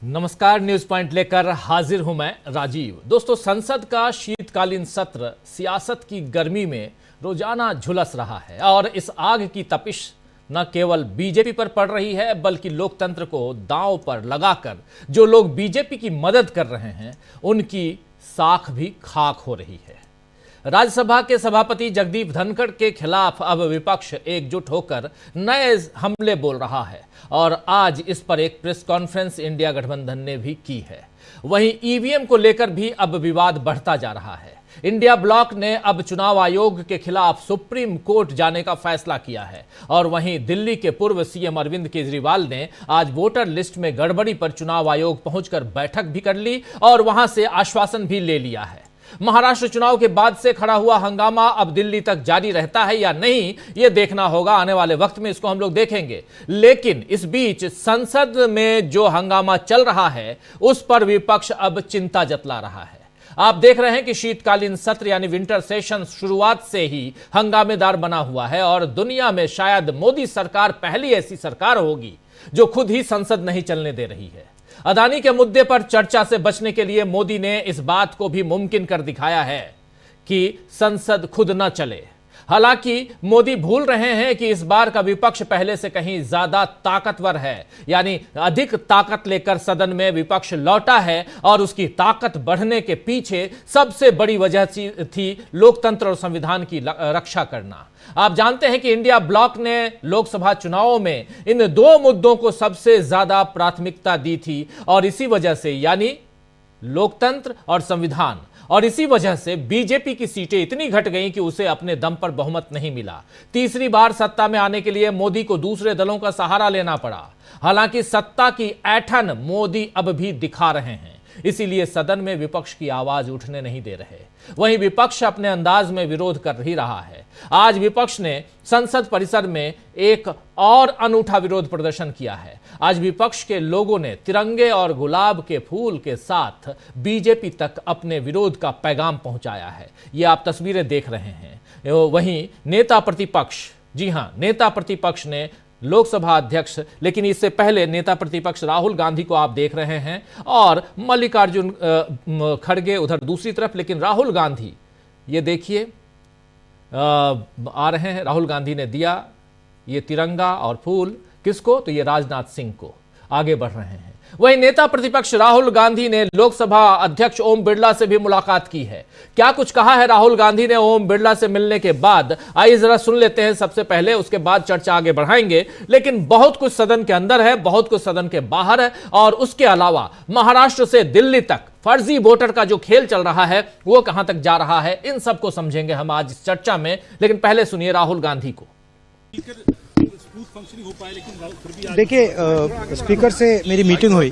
नमस्कार, news point लेकर हाजिर हूं मैं राजीव। दोस्तों, संसद का शीतकालीन सत्र सियासत की गर्मी में रोजाना झुलस रहा है और इस आग की तपिश न केवल बीजेपी पर पड़ रही है बल्कि लोकतंत्र को दांव पर लगाकर जो लोग बीजेपी की मदद कर रहे हैं उनकी साख भी खाक हो रही है। राज्यसभा के सभापति जगदीप धनखड़ के खिलाफ अब विपक्ष एकजुट होकर नए हमले बोल रहा है और आज इस पर एक प्रेस कॉन्फ्रेंस इंडिया गठबंधन ने भी की है। वहीं ईवीएम को लेकर भी अब विवाद बढ़ता जा रहा है। इंडिया ब्लॉक ने अब चुनाव आयोग के खिलाफ सुप्रीम कोर्ट जाने का फैसला किया है और वहीं दिल्ली के पूर्व सीएम अरविंद केजरीवाल ने आज वोटर लिस्ट में गड़बड़ी पर चुनाव आयोग पहुंचकर बैठक भी कर ली और वहां से आश्वासन भी ले लिया है। महाराष्ट्र चुनाव के बाद से खड़ा हुआ हंगामा अब दिल्ली तक जारी रहता है या नहीं, यह देखना होगा। आने वाले वक्त में इसको हम लोग देखेंगे। लेकिन इस बीच संसद में जो हंगामा चल रहा है उस पर विपक्ष अब चिंता जतला रहा है। आप देख रहे हैं कि शीतकालीन सत्र यानी विंटर सेशन शुरुआत से ही हंगामेदार बना हुआ है और दुनिया में शायद मोदी सरकार पहली ऐसी सरकार होगी जो खुद ही संसद नहीं चलने दे रही है। अदानी के मुद्दे पर चर्चा से बचने के लिए मोदी ने इस बात को भी मुमकिन कर दिखाया है कि संसद खुद न चले। हालांकि मोदी भूल रहे हैं कि इस बार का विपक्ष पहले से कहीं ज्यादा ताकतवर है, यानी अधिक ताकत लेकर सदन में विपक्ष लौटा है और उसकी ताकत बढ़ने के पीछे सबसे बड़ी वजह थी लोकतंत्र और संविधान की रक्षा करना। आप जानते हैं कि इंडिया ब्लॉक ने लोकसभा चुनावों में इन दो मुद्दों को सबसे ज्यादा प्राथमिकता दी थी और इसी वजह से यानी लोकतंत्र और संविधान, और इसी वजह से बीजेपी की सीटें इतनी घट गईं कि उसे अपने दम पर बहुमत नहीं मिला। तीसरी बार सत्ता में आने के लिए मोदी को दूसरे दलों का सहारा लेना पड़ा। हालांकि सत्ता की ऐंठन मोदी अब भी दिखा रहे हैं, इसीलिए सदन में विपक्ष की आवाज उठने नहीं दे रहे। वहीं विपक्ष अपने अंदाज में विरोध कर ही रहा है। आज विपक्ष ने संसद परिसर में एक और अनूठा विरोध प्रदर्शन किया है। आज विपक्ष के लोगों ने तिरंगे और गुलाब के फूल के साथ बीजेपी तक अपने विरोध का पैगाम पहुंचाया है। ये आप तस्वीरें देख रहे हैं। वहीं नेता प्रतिपक्ष, जी हां, नेता प्रतिपक्ष ने लोकसभा अध्यक्ष, लेकिन इससे पहले नेता प्रतिपक्ष राहुल गांधी को आप देख रहे हैं और मल्लिकार्जुन खड़गे उधर दूसरी तरफ। लेकिन राहुल गांधी, ये देखिए, आ रहे हैं। राहुल गांधी ने दिया ये तिरंगा और फूल किसको? तो ये राजनाथ सिंह को। आगे बढ़ रहे हैं। वहीं नेता प्रतिपक्ष राहुल गांधी ने लोकसभा अध्यक्ष ओम बिरला से भी मुलाकात की है। क्या कुछ कहा है राहुल गांधी ने ओम बिरला से मिलने के बाद, आइए जरा सुन लेते हैं सबसे पहले, उसके बाद चर्चा आगे बढ़ाएंगे। लेकिन बहुत कुछ सदन के अंदर है, बहुत कुछ सदन के बाहर है और उसके अलावा महाराष्ट्र से दिल्ली तक फर्जी वोटर का जो खेल चल रहा है वो कहां तक जा रहा है, इन सबको समझेंगे हम आज इस चर्चा में। लेकिन पहले सुनिए राहुल गांधी को। देखिए, स्पीकर से मेरी मीटिंग हुई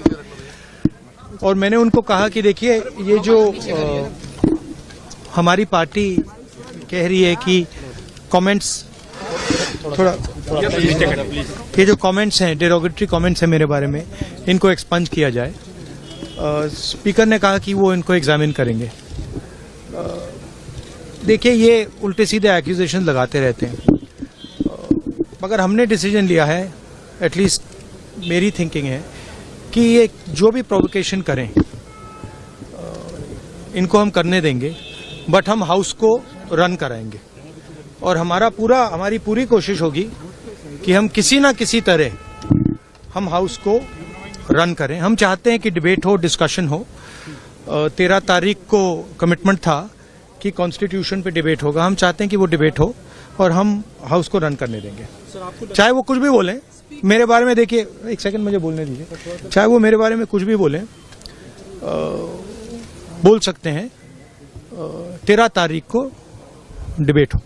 और मैंने उनको कहा कि देखिए, ये जो हमारी पार्टी कह रही है कि कमेंट्स थोड़ा ये जो कमेंट्स हैं, डेरोगेटरी कमेंट्स हैं मेरे बारे में, इनको एक्सपंज किया जाए। स्पीकर ने कहा कि वो इनको एग्जामिन करेंगे। देखिए, ये उल्टे सीधे एक्यूजेशन लगाते रहते हैं, मगर हमने डिसीजन लिया है, एटलीस्ट मेरी थिंकिंग है कि ये जो भी प्रोवोकेशन करें इनको हम करने देंगे, बट हम हाउस को रन कराएंगे और हमारी पूरी कोशिश होगी कि हम किसी ना किसी तरह हम हाउस को रन करें। हम चाहते हैं कि डिबेट हो, डिस्कशन हो। 13 तारीख को कमिटमेंट था कि कॉन्स्टिट्यूशन पे डिबेट होगा। हम चाहते हैं कि वो डिबेट हो और हम हाउस को रन करने देंगे। चाहे वो कुछ भी बोलें मेरे बारे में, देखिए एक सेकंड मुझे बोलने दीजिए, चाहे वो मेरे बारे में कुछ भी बोलें, बोल सकते हैं। 13 तारीख को डिबेट हो।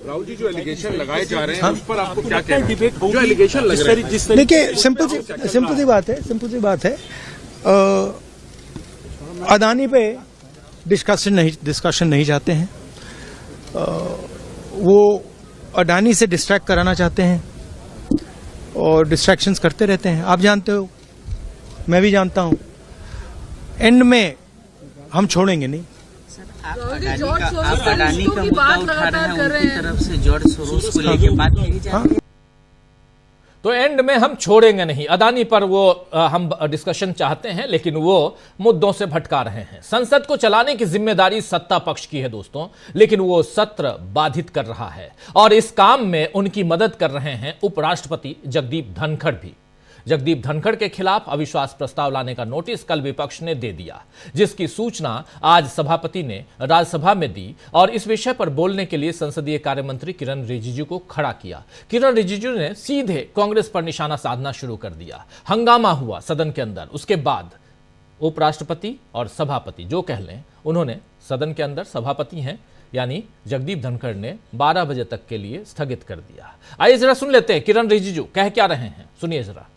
राहुल जी, जो एलिगेशन लगाए जा रहे हैं उस पर आपको क्या कहना है? डिबेट जो एलिगेशन लग रहा है, देखिए सिंपल सी बात है। अदानी पे डिस्कशन नहीं चाहते हैं। वो अडानी से डिस्ट्रैक्ट कराना चाहते हैं और डिस्ट्रैक्शंस करते रहते हैं। आप जानते हो, मैं भी जानता हूं, एंड में हम छोड़ेंगे नहीं। आप अडानी का मुद्दा उठा रहे हैं, उनकी तरफ से जॉर्ज सोरोस को लेकर बात की जा रही है। तो एंड में हम छोड़ेंगे नहीं, अदानी पर वो हम डिस्कशन चाहते हैं, लेकिन वो मुद्दों से भटका रहे हैं। संसद को चलाने की जिम्मेदारी सत्ता पक्ष की है दोस्तों, लेकिन वो सत्र बाधित कर रहा है और इस काम में उनकी मदद कर रहे हैं उपराष्ट्रपति जगदीप धनखड़ भी। जगदीप धनखड़ के खिलाफ अविश्वास प्रस्ताव लाने का नोटिस कल विपक्ष ने दे दिया, जिसकी सूचना आज सभापति ने राज्यसभा में दी और इस विषय पर बोलने के लिए संसदीय कार्य मंत्री किरण रिजिजू को खड़ा किया। किरण रिजिजू ने सीधे कांग्रेस पर निशाना साधना शुरू कर दिया। हंगामा हुआ सदन के अंदर। उसके बाद उपराष्ट्रपति और सभापति जो कह लें, उन्होंने सदन के अंदर सभापति हैं यानी जगदीप धनखड़ ने 12 बजे तक के लिए स्थगित कर दिया। आइए जरा सुन लेते हैं किरण रिजिजू कह क्या रहे हैं, सुनिए जरा।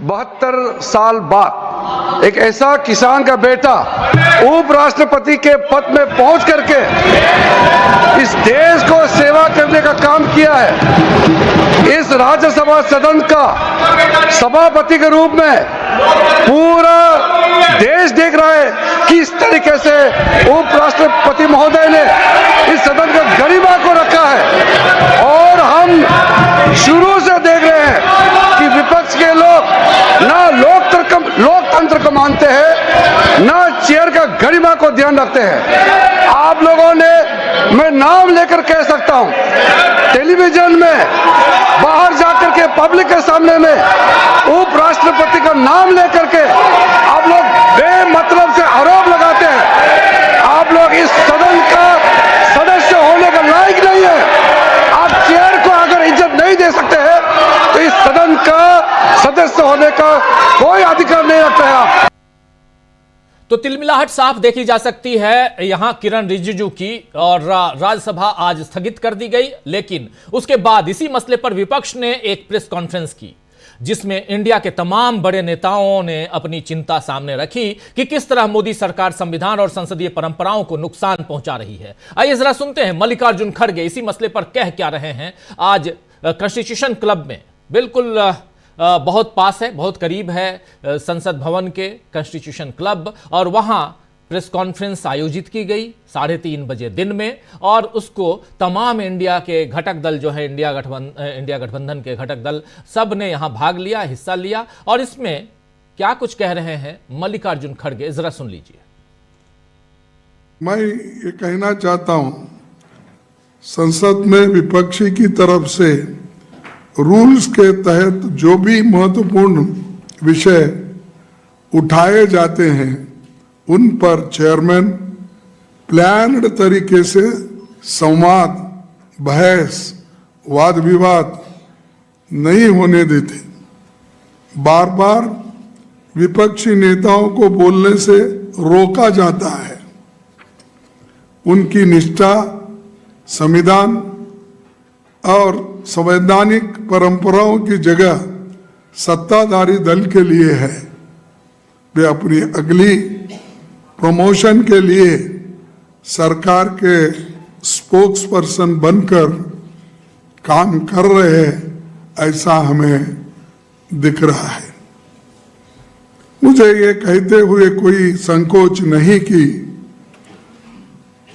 72 साल बाद एक ऐसा किसान का बेटा उपराष्ट्रपति के पद में पहुंच करके इस देश को सेवा करने का काम किया है। इस राज्यसभा सदन का सभापति के रूप में पूरा देश देख रहा है कि इस तरीके से उपराष्ट्रपति महोदय ने इस सदन का गरिमा को रखा है। और हम शुरू से देख रहे हैं कि विपक्ष के लोग ना लोकतंत्र को मानते हैं, ना चेयर का गरिमा को ध्यान रखते हैं। आप लोगों ने, मैं नाम लेकर कह सकता हूं, टेलीविजन में बाहर जाकर के पब्लिक के सामने में उपराष्ट्रपति का नाम लेकर के आप लोग बेमतलब से आरोप लगाते हैं। आप लोग इस सदन का सदस्य होने का लायक नहीं है। आप चेयर को अगर इज्जत नहीं दे सकते हैं तो इस सदन का सदस्य होने का कोई अधिकार नहीं रखते हैं। तो तिलमिलाहट साफ देखी जा सकती है यहां किरण रिजिजू की, और राज्यसभा आज स्थगित कर दी गई। लेकिन उसके बाद इसी मसले पर विपक्ष ने एक प्रेस कॉन्फ्रेंस की, जिसमें इंडिया के तमाम बड़े नेताओं ने अपनी चिंता सामने रखी कि किस तरह मोदी सरकार संविधान और संसदीय परंपराओं को नुकसान पहुंचा रही है। आइए जरा सुनते हैं मल्लिकार्जुन खड़गे इसी मसले पर कह क्या रहे हैं। आज कॉन्स्टिट्यूशन क्लब में, बिल्कुल बहुत पास है, बहुत करीब है संसद भवन के कॉन्स्टिट्यूशन क्लब, और वहां प्रेस कॉन्फ्रेंस आयोजित की गई 3:30 बजे दिन में, और उसको तमाम इंडिया के घटक दल जो है, इंडिया गठबंधन के घटक दल, सब ने यहां भाग लिया, हिस्सा लिया। और इसमें क्या कुछ कह रहे हैं मल्लिकार्जुन खड़गे, जरा सुन लीजिए। मैं ये कहना चाहता हूं, संसद में विपक्षी की तरफ से रूल्स के तहत जो भी महत्वपूर्ण विषय उठाए जाते हैं उन पर चेयरमैन प्लान्ड तरीके से संवाद, बहस, वाद विवाद नहीं होने देते। बार बार विपक्षी नेताओं को बोलने से रोका जाता है। उनकी निष्ठा संविधान और संवैधानिक परंपराओं की जगह सत्ताधारी दल के लिए है। वे अपनी अगली प्रमोशन के लिए सरकार के स्पोक्स पर्सन बनकर काम कर रहे हैं, ऐसा हमें दिख रहा है। मुझे ये कहते हुए कोई संकोच नहीं कि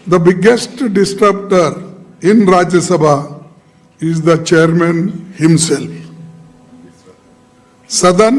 the biggest disturber in Rajya Sabha is the chairman himself. सदन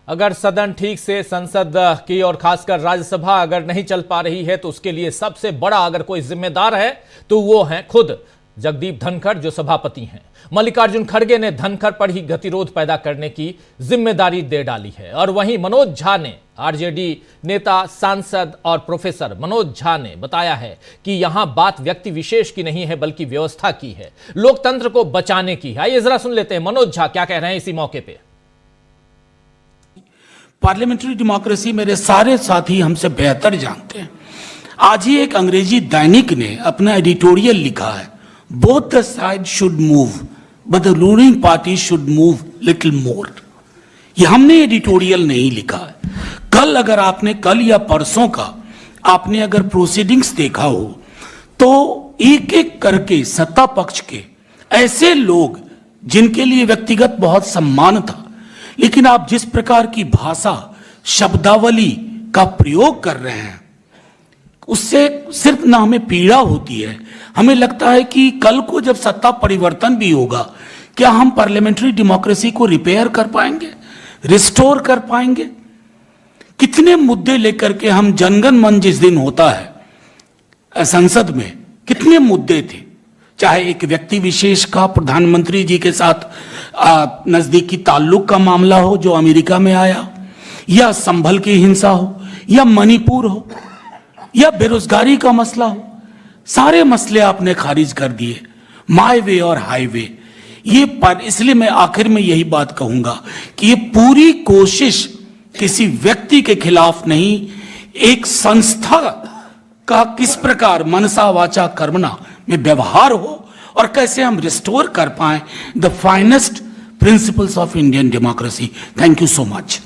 अगर सदन ठीक से संसद की और खासकर राज्यसभा अगर नहीं चल पा रही है तो उसके लिए सबसे बड़ा अगर कोई जिम्मेदार है तो वो है खुद जगदीप धनखड़ जो सभापति हैं। मल्लिकार्जुन खड़गे ने धनखड़ पर ही गतिरोध पैदा करने की जिम्मेदारी दे डाली है। और वहीं मनोज झा ने, आरजेडी नेता, सांसद और प्रोफेसर मनोज झा ने बताया है कि यहां बात व्यक्ति विशेष की नहीं है बल्कि व्यवस्था की है, लोकतंत्र को बचाने की है। आइए जरा सुन लेते हैं मनोज झा क्या कह रहे हैं इसी मौके पे। पार्लियामेंट्री डेमोक्रेसी मेरे सारे साथी हमसे बेहतर जानते हैं। आज ही एक अंग्रेजी दैनिक ने अपना एडिटोरियल लिखा है, both the side should move but the ruling party should move little more. ये हमने एडिटोरियल नहीं लिखा है। कल अगर आपने, कल या परसों का आपने अगर प्रोसीडिंग्स देखा हो तो एक एक करके सत्ता पक्ष के ऐसे लोग जिनके लिए व्यक्तिगत बहुत सम्मान था, लेकिन आप जिस प्रकार की भाषा, शब्दावली का प्रयोग कर रहे हैं उससे सिर्फ ना हमें पीड़ा होती है, हमें लगता है कि कल को जब सत्ता परिवर्तन भी होगा, क्या हम पार्लियामेंट्री डेमोक्रेसी को रिपेयर कर पाएंगे, रिस्टोर कर पाएंगे? कितने मुद्दे लेकर के हम जनगण मन जिस दिन होता है संसद में, कितने मुद्दे थे, चाहे एक व्यक्ति विशेष का प्रधानमंत्री जी के साथ नजदीकी ताल्लुक का मामला हो जो अमेरिका में आया, या संभल की हिंसा हो, या मणिपुर हो, या बेरोजगारी का मसला हो, सारे मसले आपने खारिज कर दिए, माई वे और हाईवे। ये पर इसलिए मैं आखिर में यही बात कहूंगा कि ये पूरी कोशिश किसी व्यक्ति के खिलाफ नहीं, एक संस्था का किस प्रकार मनसा वाचा कर्मणा में व्यवहार हो और कैसे हम रिस्टोर कर पाए the finest principles of Indian democracy. Thank you so much.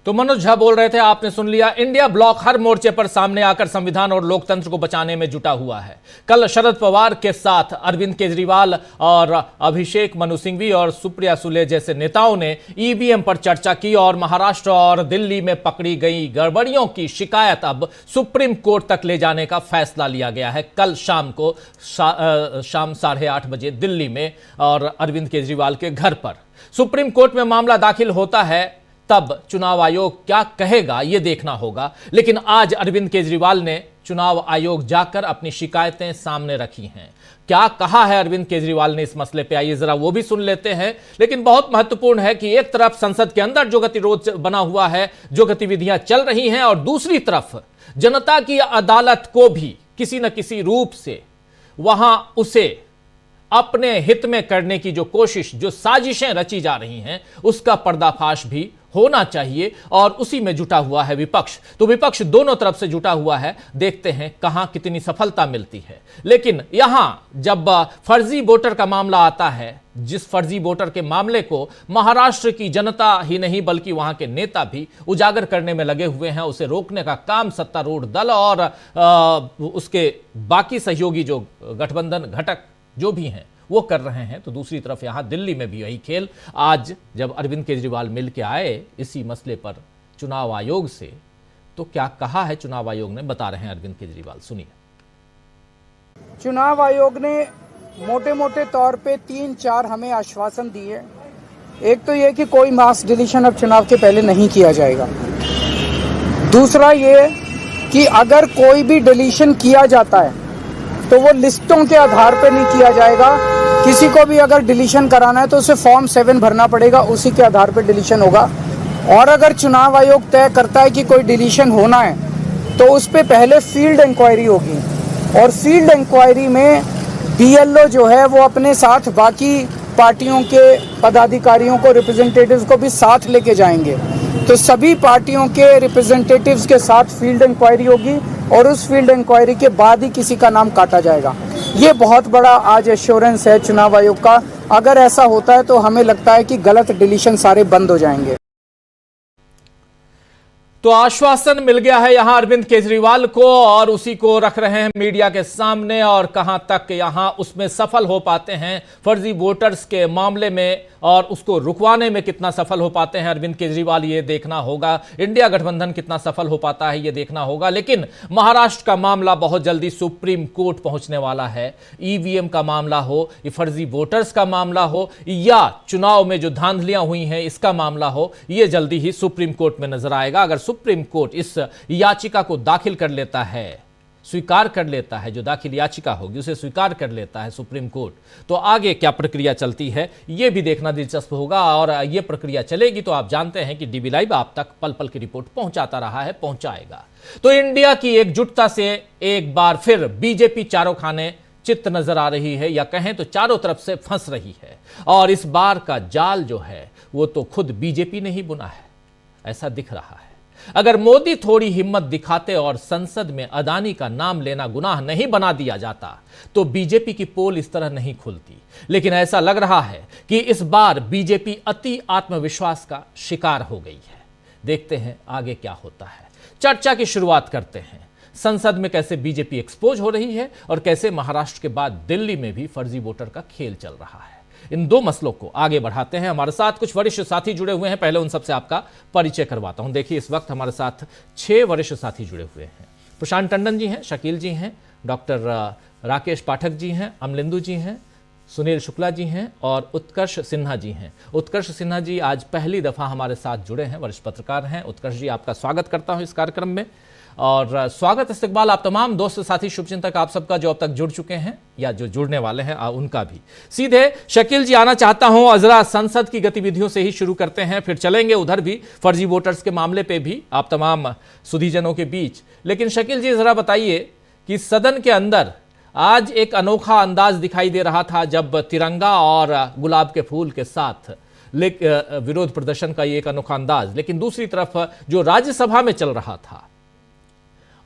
तो मनोज झा बोल रहे थे, आपने सुन लिया। इंडिया ब्लॉक हर मोर्चे पर सामने आकर संविधान और लोकतंत्र को बचाने में जुटा हुआ है। कल शरद पवार के साथ अरविंद केजरीवाल और अभिषेक मनु सिंघवी और सुप्रिया सुले जैसे नेताओं ने ईवीएम पर चर्चा की और महाराष्ट्र और दिल्ली में पकड़ी गई गड़बड़ियों की शिकायत अब सुप्रीम कोर्ट तक ले जाने का फैसला लिया गया है। कल शाम को शाम 8:30 बजे दिल्ली में और अरविंद केजरीवाल के घर पर सुप्रीम कोर्ट में मामला दाखिल होता है। तब चुनाव आयोग क्या कहेगा ये देखना होगा। लेकिन आज अरविंद केजरीवाल ने चुनाव आयोग जाकर अपनी शिकायतें सामने रखी हैं। क्या कहा है अरविंद केजरीवाल ने इस मसले पे, आइए जरा वो भी सुन लेते हैं। लेकिन बहुत महत्वपूर्ण है कि एक तरफ संसद के अंदर जो गतिरोध बना हुआ है, जो गतिविधियां चल रही हैं, और दूसरी तरफ जनता की अदालत को भी किसी न किसी रूप से वहां उसे अपने हित में करने की जो कोशिश, जो साजिशें रची जा रही हैं, उसका पर्दाफाश भी होना चाहिए और उसी में जुटा हुआ है विपक्ष। तो विपक्ष दोनों तरफ से जुटा हुआ है, देखते हैं कहां कितनी सफलता मिलती है। लेकिन यहां जब फर्जी वोटर का मामला आता है, जिस फर्जी वोटर के मामले को महाराष्ट्र की जनता ही नहीं बल्कि वहां के नेता भी उजागर करने में लगे हुए हैं, उसे रोकने का काम सत्तारूढ़ दल और उसके बाकी सहयोगी जो गठबंधन घटक जो भी हैं वो कर रहे हैं, तो दूसरी तरफ यहां दिल्ली में भी वही खेल। आज जब अरविंद केजरीवाल मिल के आए इसी मसले पर चुनाव आयोग से, तो क्या कहा है चुनाव आयोग ने, बता रहे हैं अरविंद केजरीवाल, सुनिए। चुनाव आयोग ने मोटे मोटे तौर पे 3-4 हमें आश्वासन दिए। एक तो ये कि कोई मास डिलीशन अब चुनाव के पहले नहीं किया जाएगा। दूसरा ये कि अगर कोई भी डिलीशन किया जाता है तो वो लिस्टों के आधार पर नहीं किया जाएगा। किसी को भी अगर डिलीशन कराना है तो उसे फॉर्म 7 भरना पड़ेगा, उसी के आधार पर डिलीशन होगा। और अगर चुनाव आयोग तय करता है कि कोई डिलीशन होना है तो उस पर पहले फील्ड इंक्वायरी होगी, और फील्ड इंक्वायरी में बीएलओ जो है वो अपने साथ बाकी पार्टियों के पदाधिकारियों को, रिप्रेजेंटेटिव्स को भी साथ लेके जाएंगे। तो सभी पार्टियों के रिप्रेजेंटेटिव्स के साथ फील्ड इंक्वायरी होगी और उस फील्ड इंक्वायरी के बाद ही किसी का नाम काटा जाएगा। ये बहुत बड़ा आज एश्योरेंस है चुनाव आयोग का। अगर ऐसा होता है तो हमें लगता है कि गलत डिलीशन सारे बंद हो जाएंगे। तो आश्वासन मिल गया है यहां अरविंद केजरीवाल को और उसी को रख रहे हैं मीडिया के सामने, और कहां तक यहां उसमें सफल हो पाते हैं फर्जी वोटर्स के मामले में और उसको रुकवाने में कितना सफल हो पाते हैं अरविंद केजरीवाल, ये देखना होगा। इंडिया गठबंधन कितना सफल हो पाता है ये देखना होगा। लेकिन महाराष्ट्र का मामला बहुत जल्दी सुप्रीम कोर्ट पहुंचने वाला है। ईवीएम का मामला हो, ये फर्जी वोटर्स का मामला हो, या चुनाव में जो धांधलियां हुई हैं इसका मामला हो, ये जल्दी ही सुप्रीम कोर्ट में नजर आएगा। अगर सुप्रीम कोर्ट इस याचिका को दाखिल कर लेता है, स्वीकार कर लेता है, जो दाखिल याचिका होगी उसे स्वीकार कर लेता है सुप्रीम कोर्ट, तो आगे क्या प्रक्रिया चलती है ये भी देखना दिलचस्प होगा। और ये प्रक्रिया चलेगी तो आप जानते हैं कि डीबी लाइव आप तक पल पल की रिपोर्ट पहुंचाता रहा है, पहुंचाएगा। तो इंडिया की एकजुटता से एक बार फिर बीजेपी चारों खाने चित्त नजर आ रही है, या कहें तो चारों तरफ से फंस रही है। और इस बार का जाल जो है वो तो खुद बीजेपी ने ही बुना है, ऐसा दिख रहा है। अगर मोदी थोड़ी हिम्मत दिखाते और संसद में अदानी का नाम लेना गुनाह नहीं बना दिया जाता तो बीजेपी की पोल इस तरह नहीं खुलती। लेकिन ऐसा लग रहा है कि इस बार बीजेपी अति आत्मविश्वास का शिकार हो गई है। देखते हैं आगे क्या होता है। चर्चा की शुरुआत करते हैं। संसद में कैसे बीजेपी एक्सपोज हो रही है और कैसे महाराष्ट्र के बाद दिल्ली में भी फर्जी वोटर का खेल चल रहा है। इन दो मसलों को आगे बढ़ाते हैं। हमारे साथ कुछ वरिष्ठ साथी जुड़े हुए हैं, पहले उन सबसे आपका परिचय करवाता हूं। देखिए इस वक्त हमारे साथ 6 वरिष्ठ साथी जुड़े हुए हैं। प्रशांत टंडन जी हैं, शकील जी हैं, डॉक्टर राकेश पाठक जी हैं, अमलिंदु जी हैं, सुनील शुक्ला जी हैं और उत्कर्ष सिन्हा जी हैं। उत्कर्ष सिन्हा जी आज पहली दफ़ा हमारे साथ जुड़े हैं, वरिष्ठ पत्रकार हैं। उत्कर्ष जी, आपका स्वागत करता हूं इस कार्यक्रम में। और स्वागत इस्तकबाल आप तमाम दोस्त साथी शुभचिंतक आप सबका जो अब तक जुड़ चुके हैं या जो जुड़ने वाले हैं उनका भी। सीधे शकील जी आना चाहता हूं, जरा संसद की गतिविधियों से ही शुरू करते हैं, फिर चलेंगे उधर भी फर्जी वोटर्स के मामले पे भी आप तमाम सुधीजनों के बीच। लेकिन शकील जी जरा बताइए कि सदन के अंदर आज एक अनोखा अंदाज दिखाई दे रहा था जब तिरंगा और गुलाब के फूल के साथ विरोध प्रदर्शन का ये एक अनोखा अंदाज, लेकिन दूसरी तरफ जो राज्यसभा में चल रहा था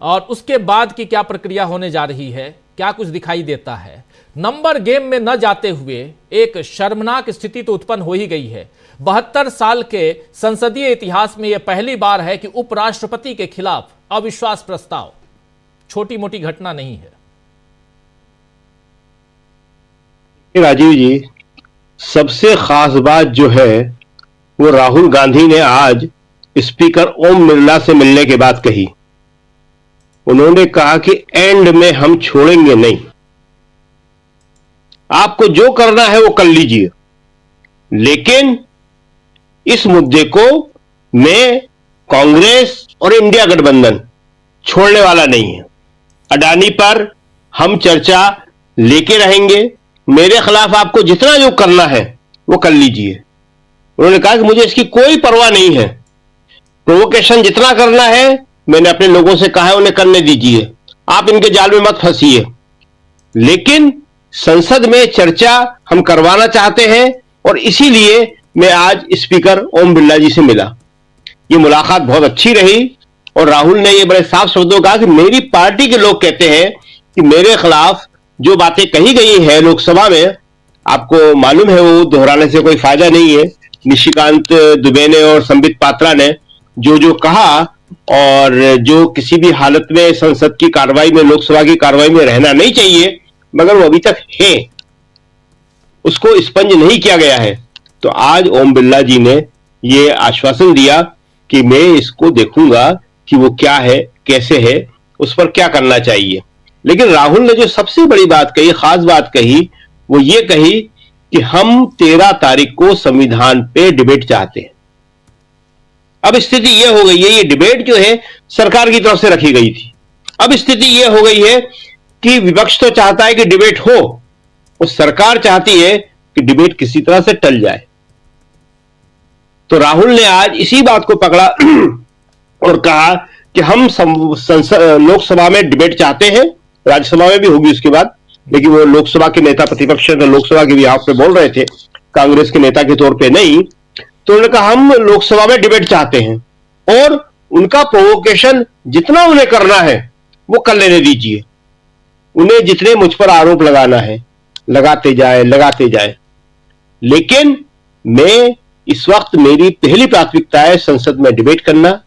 और उसके बाद की क्या प्रक्रिया होने जा रही है, क्या कुछ दिखाई देता है। नंबर गेम में न जाते हुए एक शर्मनाक स्थिति तो उत्पन्न हो ही गई है। 72 साल के संसदीय इतिहास में यह पहली बार है कि उपराष्ट्रपति के खिलाफ अविश्वास प्रस्ताव, छोटी मोटी घटना नहीं है। राजीव जी, सबसे खास बात जो है वो राहुल गांधी ने आज स्पीकर ओम बिरला से मिलने के बाद कही। उन्होंने कहा कि एंड में हम छोड़ेंगे नहीं, आपको जो करना है वो कर लीजिए, लेकिन इस मुद्दे को मैं कांग्रेस और इंडिया गठबंधन छोड़ने वाला नहीं है। अडानी पर हम चर्चा लेके रहेंगे, मेरे खिलाफ आपको जितना जो करना है वो कर लीजिए। उन्होंने कहा कि मुझे इसकी कोई परवाह नहीं है, प्रोवोकेशन जितना करना है मैंने अपने लोगों से कहा है उन्हें करने दीजिए, आप इनके जाल में मत फंसिए, लेकिन संसद में चर्चा हम करवाना चाहते हैं और इसीलिए मैं आज स्पीकर ओम बिरला जी से मिला। ये मुलाकात बहुत अच्छी रही और राहुल ने ये बड़े साफ शब्दों कहा कि मेरी पार्टी के लोग कहते हैं कि मेरे खिलाफ जो बातें कही गई है लोकसभा में, आपको मालूम है वो दोहराने से कोई फायदा नहीं है। निशिकांत दुबे ने और संबित पात्रा ने जो कहा और जो किसी भी हालत में संसद की कार्रवाई में, लोकसभा की कार्रवाई में रहना नहीं चाहिए, मगर वो अभी तक है, उसको स्पंज नहीं किया गया है। तो आज ओम बिरला जी ने ये आश्वासन दिया कि मैं इसको देखूंगा कि वो क्या है, कैसे है, उस पर क्या करना चाहिए। लेकिन राहुल ने जो सबसे बड़ी बात कही, खास बात कही, वो ये कही कि हम 13 तारीख को संविधान पे डिबेट चाहते हैं। अब स्थिति यह हो गई है, ये डिबेट जो है सरकार की तरफ से रखी गई थी। अब स्थिति यह हो गई है कि विपक्ष तो चाहता है कि डिबेट हो और सरकार चाहती है कि डिबेट किसी तरह से टल जाए। तो राहुल ने आज इसी बात को पकड़ा और कहा कि हम लोकसभा में डिबेट चाहते हैं, राज्यसभा में भी होगी उसके बाद, लेकिन वो लोकसभा के नेता, प्रतिपक्ष तो लोकसभा के बिहाफ पे बोल रहे थे, कांग्रेस के नेता के तौर पे नहीं। तो उन्होंने कहा हम लोकसभा में डिबेट चाहते हैं और उनका प्रोवोकेशन जितना उन्हें करना है वो कर लेने दीजिए, उन्हें जितने मुझ पर आरोप लगाना है लगाते जाए, लेकिन मैं इस वक्त मेरी पहली प्राथमिकता है संसद में डिबेट करना,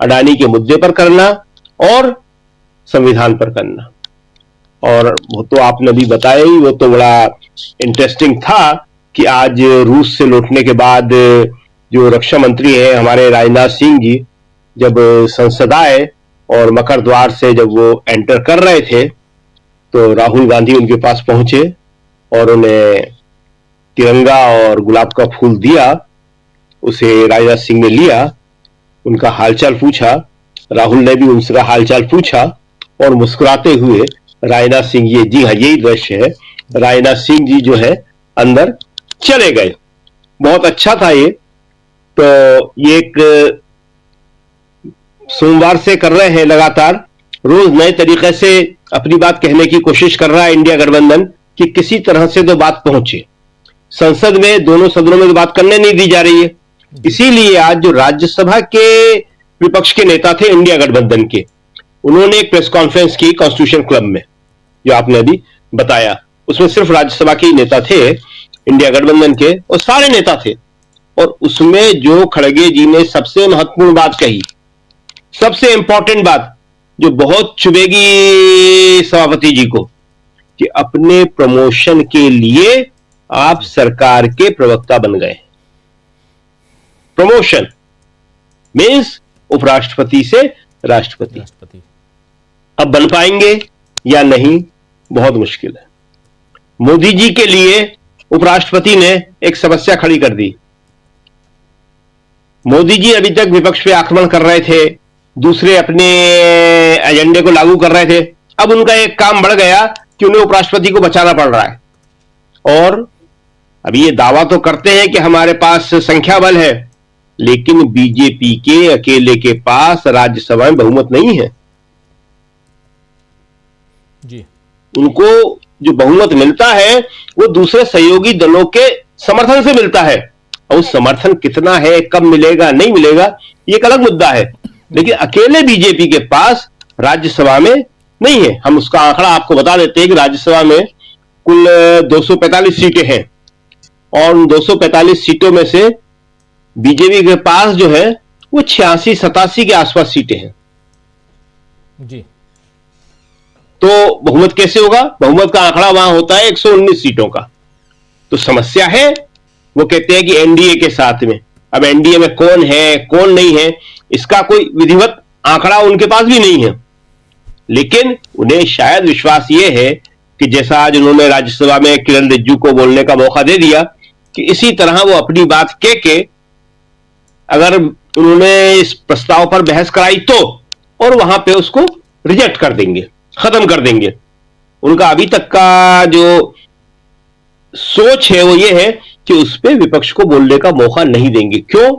अडानी के मुद्दे पर करना और संविधान पर करना। और वो तो आपने भी बताया ही, वो तो बड़ा इंटरेस्टिंग था कि आज रूस से लौटने के बाद जो रक्षा मंत्री हैं हमारे राजनाथ सिंह जी जब संसद आए और मकर द्वार से जब वो एंटर कर रहे थे तो राहुल गांधी उनके पास पहुंचे और उन्हें तिरंगा और गुलाब का फूल दिया। उसे राजनाथ सिंह ने लिया, उनका हालचाल पूछा, राहुल ने भी उनसे हालचाल पूछा और मुस्कुराते हुए राजनाथ सिंह, ये जी हाँ यही दृश्य है, राजनाथ सिंह जी जो है अंदर चले गए। बहुत अच्छा था ये। तो ये एक सोमवार से कर रहे हैं लगातार, रोज नए तरीके से अपनी बात कहने की कोशिश कर रहा है इंडिया गठबंधन कि किसी तरह से तो बात पहुंचे। संसद में दोनों सदनों में तो बात करने नहीं दी जा रही है, इसीलिए आज जो राज्यसभा के विपक्ष के नेता थे इंडिया गठबंधन के, उन्होंने एक प्रेस कॉन्फ्रेंस की कॉन्स्टिट्यूशन क्लब में, जो आपने अभी बताया, उसमें सिर्फ राज्यसभा के नेता थे इंडिया गठबंधन के और सारे नेता थे। और उसमें जो खड़गे जी ने सबसे महत्वपूर्ण बात कही, सबसे इंपॉर्टेंट बात जो बहुत चुभेगी सभापति जी को, कि अपने प्रमोशन के लिए आप सरकार के प्रवक्ता बन गए। प्रमोशन मीन्स उपराष्ट्रपति से राष्ट्रपति। अब बन पाएंगे या नहीं, बहुत मुश्किल है। मोदी जी के लिए उपराष्ट्रपति ने एक समस्या खड़ी कर दी। मोदी जी अभी तक विपक्ष पे आक्रमण कर रहे थे, दूसरे अपने एजेंडे को लागू कर रहे थे। अब उनका एक काम बढ़ गया कि उन्हें उपराष्ट्रपति को बचाना पड़ रहा है। और अभी ये दावा तो करते हैं कि हमारे पास संख्या बल है, लेकिन बीजेपी के अकेले के पास राज्यसभा में बहुमत नहीं है जी। उनको जो बहुमत मिलता है वो दूसरे सहयोगी दलों के समर्थन से मिलता है, और समर्थन कितना है, कब मिलेगा, नहीं मिलेगा, ये एक अलग मुद्दा है। लेकिन अकेले बीजेपी के पास राज्यसभा में नहीं है। हम उसका आंकड़ा आपको बता देते हैं कि राज्यसभा में कुल 245 सीटें हैं, और उन 245 सीटों में से बीजेपी के पास जो है वो 86-87 के आसपास सीटें हैं जी। तो बहुमत कैसे होगा? बहुमत का आंकड़ा वहां होता है 119 सीटों का। तो समस्या है, वो कहते हैं कि एनडीए के साथ में। अब एनडीए में कौन है कौन नहीं है, इसका कोई विधिवत आंकड़ा उनके पास भी नहीं है, लेकिन उन्हें शायद विश्वास ये है कि जैसा आज उन्होंने राज्यसभा में किरण रिजिजू को बोलने का मौका दे दिया, कि इसी तरह वो अपनी बात कह के अगर उन्होंने इस प्रस्ताव पर बहस कराई तो, और वहां पे उसको रिजेक्ट कर देंगे, खत्म कर देंगे। उनका अभी तक का जो सोच है वो ये है कि उस पर विपक्ष को बोलने का मौका नहीं देंगे। क्यों?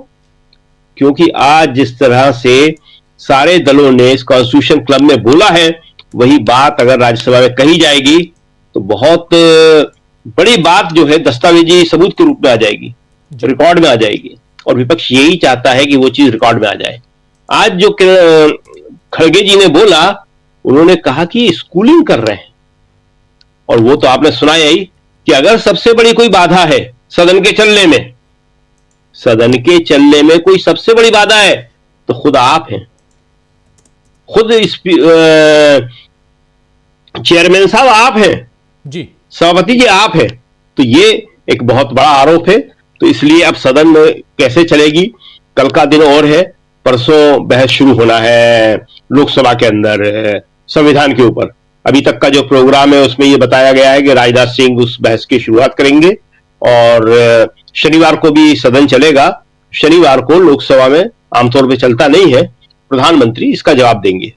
क्योंकि आज जिस तरह से सारे दलों ने इस कॉन्स्टिट्यूशन क्लब में बोला है, वही बात अगर राज्यसभा में कही जाएगी तो बहुत बड़ी बात जो है दस्तावेजी सबूत के रूप में आ जाएगी, रिकॉर्ड में आ जाएगी, और विपक्ष यही चाहता है कि वो चीज रिकॉर्ड में आ जाए। आज जो खड़गे जी ने बोला, उन्होंने कहा कि स्कूलिंग कर रहे हैं, और वो तो आपने सुना ही कि अगर सबसे बड़ी कोई बाधा है सदन के चलने में, सदन के चलने में कोई सबसे बड़ी बाधा है तो खुद आप हैं, खुद चेयरमैन साहब आप हैं जी, सभापति जी आप हैं। तो ये एक बहुत बड़ा आरोप है। तो इसलिए अब सदन में कैसे चलेगी, कल का दिन और है, परसों बहस शुरू होना है लोकसभा के अंदर संविधान के ऊपर। अभी तक का जो प्रोग्राम है उसमें ये बताया गया है कि राजनाथ सिंह उस बहस की शुरुआत करेंगे, और शनिवार को भी सदन चलेगा। शनिवार को लोकसभा में आमतौर पे चलता नहीं है, प्रधानमंत्री इसका जवाब देंगे।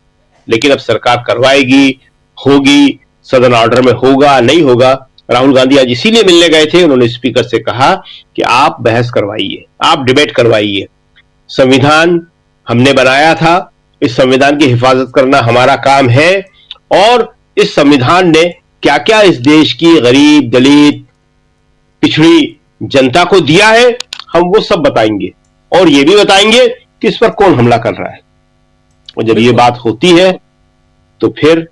लेकिन अब सरकार करवाएगी, होगी, सदन ऑर्डर में होगा नहीं होगा। राहुल गांधी आज इसीलिए मिलने गए थे, उन्होंने स्पीकर से कहा कि आप बहस करवाइए, आप डिबेट करवाइए। संविधान हमने बनाया था, इस संविधान की हिफाजत करना हमारा काम है, और इस संविधान ने क्या क्या इस देश की गरीब, दलित, पिछड़ी जनता को दिया है, हम वो सब बताएंगे, और ये भी बताएंगे कि इस पर कौन हमला कर रहा है। और जब ये बात होती है तो फिर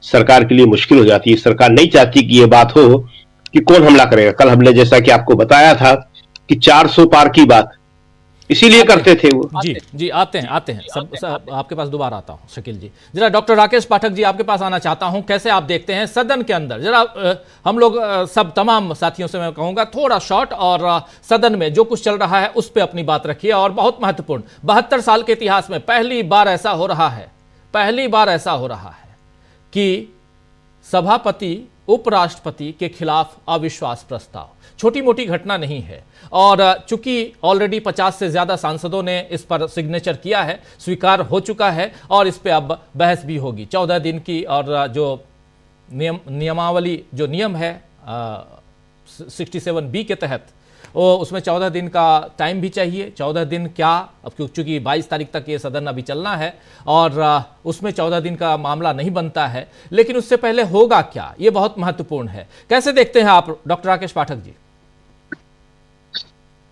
सरकार के लिए मुश्किल हो जाती है। सरकार नहीं चाहती कि ये बात हो कि कौन हमला करेगा। कल हमने जैसा कि आपको बताया था कि 400 पार की बात इसीलिए करते थे वो। जी आते हैं सब आपके पास दोबारा आता हूं। शकील जी, जरा डॉक्टर राकेश पाठक जी आपके पास आना चाहता हूं। कैसे आप देखते हैं सदन के अंदर, जरा हम लोग सब तमाम साथियों से मैं कहूंगा थोड़ा शॉर्ट, और सदन में जो कुछ चल रहा है उस पर अपनी बात रखिए। और बहुत महत्वपूर्ण, 72 साल के इतिहास में पहली बार ऐसा हो रहा है कि सभापति उपराष्ट्रपति के खिलाफ अविश्वास प्रस्ताव, छोटी मोटी घटना नहीं है। और चूंकि ऑलरेडी 50 से ज्यादा सांसदों ने इस पर सिग्नेचर किया है, स्वीकार हो चुका है, और इस पे अब बहस भी होगी 14 दिन की। और जो नियमावली जो नियम है 67B के तहत, वो उसमें 14 दिन का टाइम भी चाहिए। 14 दिन क्या, अब चूंकि 22 तारीख तक ये सदन अभी चलना है, और उसमें 14 दिन का मामला नहीं बनता है। लेकिन उससे पहले होगा क्या, ये बहुत महत्वपूर्ण है। कैसे देखते हैं आप डॉक्टर राकेश पाठक जी?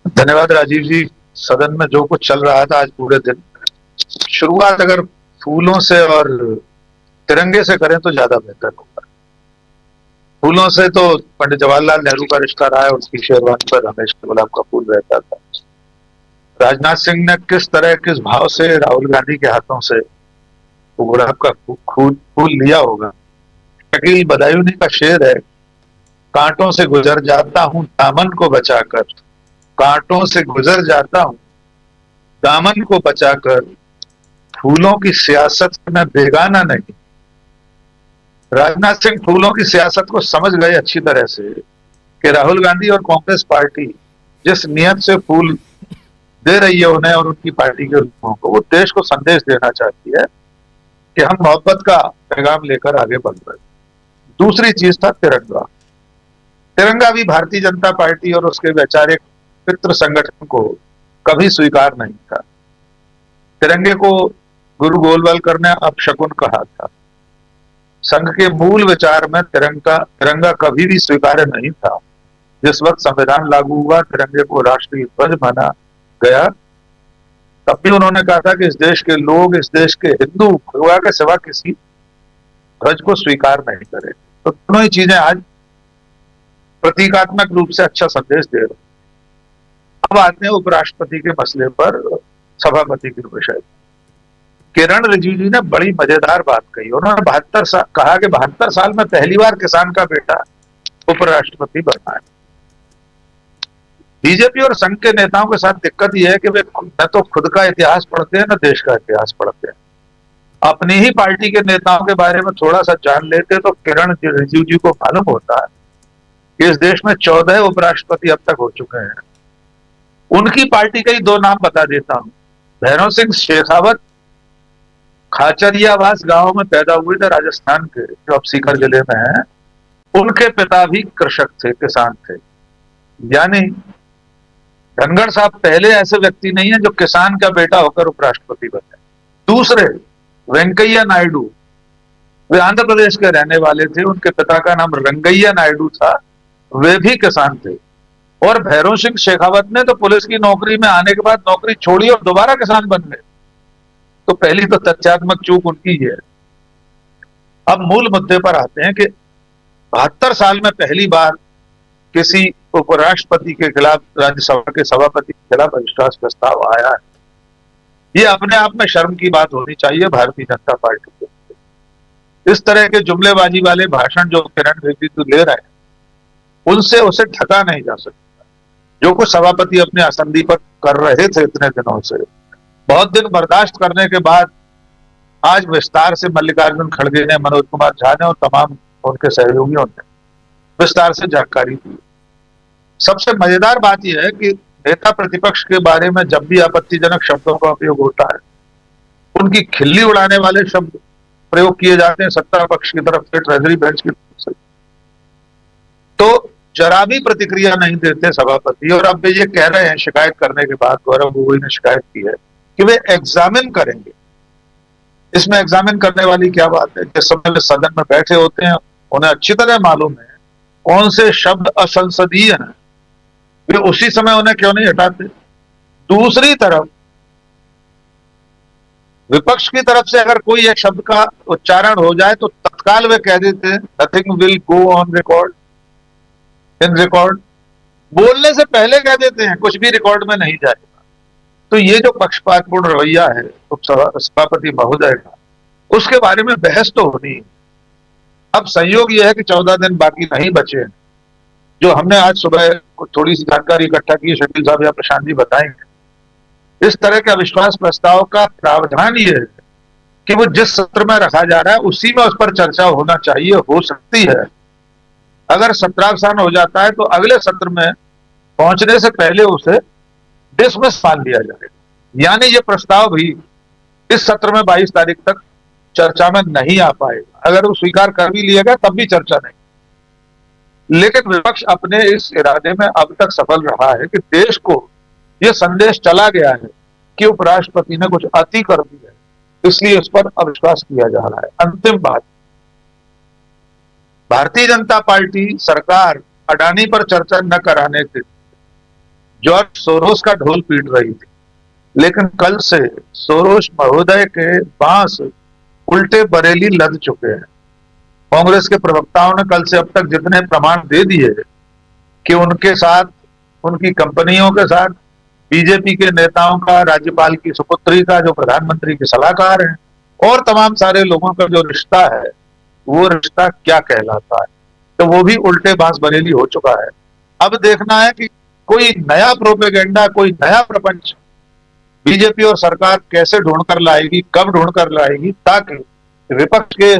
धन्यवाद राजीव जी। सदन में जो कुछ चल रहा था आज पूरे दिन, शुरुआत अगर फूलों से और तिरंगे से करें तो ज्यादा बेहतर होगा। फूलों से तो पंडित जवाहरलाल नेहरू का रिश्ता रहा है, उनकी शेरवानी पर हमेशा गुलाब का फूल रहता था। राजनाथ सिंह ने किस तरह, किस भाव से राहुल गांधी के हाथों से वो गुलाब का फूल लिया होगा। शकील बदायूनी का शेर है, कांटों से गुजर जाता हूं दामन को बचाकर, कांटों से गुजर जाता हूं दामन को बचाकर, फूलों की सियासत में बेगाना नहीं, राजनाथ सिंह फूलों की सियासत को समझ गए अच्छी तरह से कि राहुल गांधी और कांग्रेस पार्टी जिस नियत से फूल दे रही है उन्हें और उनकी पार्टी के लोगों को, वो देश को संदेश देना चाहती है कि हम मोहब्बत का पैगाम लेकर आगे बढ़ रहे हैं। दूसरी चीज था तिरंगा। तिरंगा भी भारतीय जनता पार्टी और उसके वैचारिक मित्र संगठन को कभी स्वीकार नहीं था। तिरंगे को गुरु गोलवलकर ने अपशकुन कहा था। संघ के मूल विचार में तिरंगा कभी भी स्वीकार्य नहीं था। जिस वक्त संविधान लागू हुआ, तिरंगे को राष्ट्रीय ध्वज माना गया, तब भी उन्होंने कहा था कि इस देश के लोग, इस देश के हिंदू भगवा के सिवा किसी ध्वज को स्वीकार नहीं करें। तो दोनों ही चीजें आज प्रतीकात्मक रूप से अच्छा संदेश दे रहे। अब आते हैं उपराष्ट्रपति के मसले पर, सभापति के विषय। किरण रिजिजू ने बड़ी मजेदार बात कही। उन्होंने कहा कि 72 साल में पहली बार किसान का बेटा उपराष्ट्रपति बना है। बीजेपी और संघ के नेताओं के साथ दिक्कत यह है कि वे न तो खुद का इतिहास पढ़ते हैं न देश का इतिहास पढ़ते हैं। अपनी ही पार्टी के नेताओं के बारे में थोड़ा सा जान लेते तो किरण रिजिजू को मालूम होता है कि इस देश में 14 उपराष्ट्रपति अब तक हो चुके हैं। उनकी पार्टी के ही 2 नाम बता देता हूं। भैरव सिंह शेखावत खाचरियावास गांव में पैदा हुए थे, राजस्थान के, जो अब सीकर जिले में है। उनके पिता भी कृषक थे, किसान थे। यानी धनखड़ साहब पहले ऐसे व्यक्ति नहीं है जो किसान का बेटा होकर उपराष्ट्रपति बने। दूसरे वेंकैया नायडू, वे आंध्र प्रदेश के रहने वाले थे। उनके पिता का नाम रंगैया नायडू था, वे भी किसान थे। और भैरव सिंह शेखावत ने तो पुलिस की नौकरी में आने के बाद नौकरी छोड़ी और दोबारा किसान बन गए। तो पहली तो तथ्यात्मक चूक उनकी ही है। अब मूल मुद्दे पर आते हैं कि 72 साल में पहली बार किसी उपराष्ट्रपति के खिलाफ, राज्यसभा के सभापति के खिलाफ अविश्वास प्रस्ताव आया है। ये अपने आप में शर्म की बात होनी चाहिए भारतीय जनता पार्टी के। इस तरह के जुमलेबाजी वाले भाषण जो किरण रिजिजू ले रहे हैं, उनसे उसे ढका नहीं जा सकता। जो कुछ सभापति अपने असंधि पर कर रहे थे इतने दिनों से, बहुत दिन बर्दाश्त करने के बाद आज विस्तार से मल्लिकार्जुन खड़गे ने, मनोज कुमार झा ने और तमाम उनके सहयोगियों ने विस्तार से जानकारी दी। सबसे मजेदार बात यह है कि नेता प्रतिपक्ष के बारे में जब भी आपत्तिजनक शब्दों का उपयोग होता है, उनकी खिल्ली उड़ाने वाले शब्द प्रयोग किए जाते हैं सत्ता पक्ष की तरफ से, ट्रेजरी बेंच की तरफ से। तो जरा भी प्रतिक्रिया नहीं देते सभापति। और अब वे ये कह रहे हैं, शिकायत करने के बाद गौरव गोगोई ने शिकायत की है कि वे एग्जामिन करेंगे। इसमें एग्जामिन करने वाली क्या बात है? जिस समय वे सदन में बैठे होते हैं, उन्हें अच्छी तरह मालूम है कौन से शब्द असंसदीय हैं, वे उसी समय उन्हें क्यों नहीं हटाते? दूसरी तरफ विपक्ष की तरफ से अगर कोई एक शब्द का उच्चारण हो जाए तो तत्काल वे कह देते हैं nothing will go on record, in record. बोलने से पहले कह देते हैं कुछ भी रिकॉर्ड में नहीं जाएगा। तो ये जो पक्षपातपूर्ण रवैया है सभापति महोदय का, उसके बारे में बहस तो होनी है। अब संयोग यह है कि 14 दिन बाकी नहीं बचे हैं, जो हमने आज सुबह थोड़ी सी जानकारी इकट्ठा की, शकील साहब या प्रशांत जी बताएंगे। इस तरह के अविश्वास प्रस्ताव का प्रावधान ये है कि वो जिस सत्र में रखा जा रहा है उसी में उस पर चर्चा होना चाहिए। हो सकती है अगर सत्रावसान हो जाता है तो अगले सत्र में पहुंचने से पहले उसे डिसमिस मान लिया जाएगा। यानी ये प्रस्ताव भी इस सत्र में 22 तारीख तक चर्चा में नहीं आ पाएगा। अगर वो स्वीकार कर भी लिया गया तब भी चर्चा नहीं। लेकिन विपक्ष अपने इस इरादे में अब तक सफल रहा है कि देश को यह संदेश चला गया है कि उपराष्ट्रपति ने कुछ अति कर दिया है, इसलिए उस पर अविश्वास किया जा रहा है। अंतिम बात, भारतीय जनता पार्टी सरकार अडानी पर चर्चा न कराने के जॉर्ज सोरोस का ढोल पीट रही थी, लेकिन कल से सोरोस महोदय के बांस उल्टे बरेली लद चुके हैं। कांग्रेस के प्रवक्ताओं ने कल से अब तक जितने प्रमाण दे दिए कि उनके साथ, उनकी कंपनियों के साथ, बीजेपी के नेताओं का, राज्यपाल की सुपुत्री का जो प्रधानमंत्री के सलाहकार हैं, और तमाम सारे लोगों का जो रिश्ता है, वो रिश्ता क्या कहलाता है, तो वो भी उल्टे बांस बरेली हो चुका है। अब देखना है कि कोई नया प्रोपेगेंडा, कोई नया प्रपंच बीजेपी और सरकार कैसे ढूंढ कर लाएगी, कब ढूंढ कर लाएगी, ताकि विपक्ष के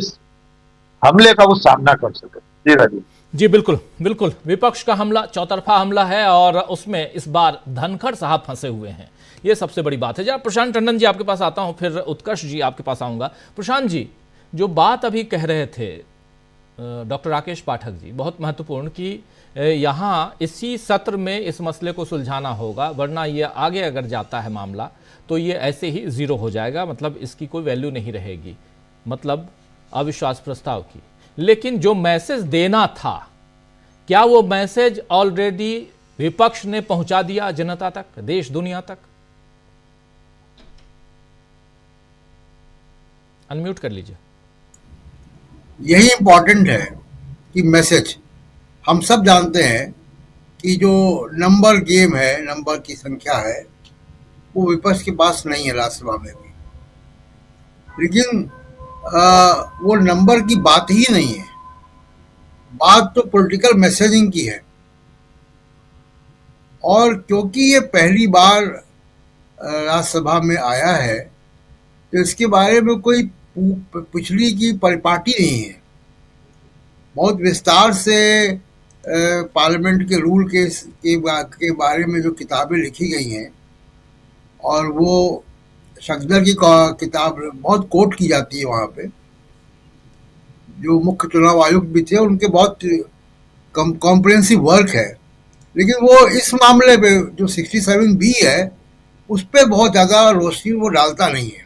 हमले का वो सामना कर सके। जी राजीव जी बिल्कुल बिल्कुल, विपक्ष का हमला चौतरफा हमला है और उसमें इस बार धनखड़ साहब फंसे हुए हैं, ये सबसे बड़ी बात है। जब प्रशांत टंडन जी आपके पास आता हूं, फिर उत्कर्ष जी आपके पास आऊंगा। प्रशांत जी, जो बात अभी कह रहे थे डॉक्टर राकेश पाठक जी, बहुत महत्वपूर्ण, कि यहाँ इसी सत्र में इस मसले को सुलझाना होगा, वरना ये आगे अगर जाता है मामला तो ये ऐसे ही जीरो हो जाएगा, मतलब इसकी कोई वैल्यू नहीं रहेगी, मतलब अविश्वास प्रस्ताव की। लेकिन जो मैसेज देना था, क्या वो मैसेज ऑलरेडी विपक्ष ने पहुंचा दिया जनता तक, देश दुनिया तक? अनम्यूट कर लीजिए। यही इंपॉर्टेंट है कि मैसेज, हम सब जानते हैं कि जो नंबर गेम है, नंबर की संख्या है, वो विपक्ष के पास नहीं है राज्यसभा में भी। लेकिन वो नंबर की बात ही नहीं है, बात तो पॉलिटिकल मैसेजिंग की है। और क्योंकि ये पहली बार राज्यसभा में आया है, तो इसके बारे में कोई पिछली की परिपाटी नहीं है। बहुत विस्तार से पार्लियामेंट के रूल के बारे में जो किताबें लिखी गई हैं, और वो शक्दर की किताब बहुत कोट की जाती है वहाँ पे, जो मुख्य चुनाव आयुक्त भी थे, उनके बहुत कॉम्प्रिहेंसिव वर्क है। लेकिन वो इस मामले पे जो 67B है, उस पे बहुत ज़्यादा रोशनी वो डालता नहीं है।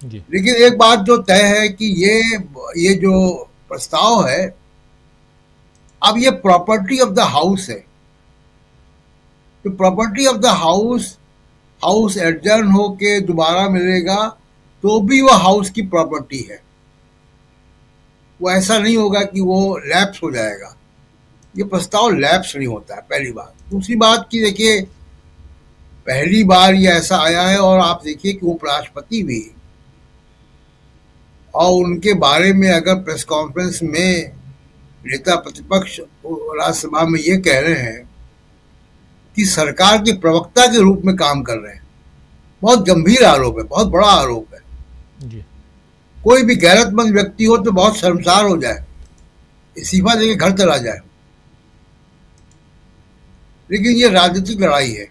लेकिन एक बात जो तय है कि ये जो प्रस्ताव है, अब ये प्रॉपर्टी ऑफ द हाउस है। तो property of the house adjourn हो के दोबारा मिलेगा तो भी वो हाउस की प्रॉपर्टी है, वो ऐसा नहीं होगा कि वो लैप्स हो जाएगा। ये प्रस्ताव लैप्स नहीं होता है, पहली बात। दूसरी बात की देखिए, पहली बार ये ऐसा आया है, और आप देखिए कि उपराष्ट्रपति भी, और उनके बारे में अगर प्रेस कॉन्फ्रेंस में नेता प्रतिपक्ष राज्यसभा में ये कह रहे हैं कि सरकार के प्रवक्ता के रूप में काम कर रहे हैं, बहुत गंभीर आरोप है, बहुत बड़ा आरोप है जी। कोई भी गैरतमंद व्यक्ति हो तो बहुत शर्मसार हो जाए, इस्तीफा देके घर चला जाए। लेकिन ये राजनीतिक लड़ाई है,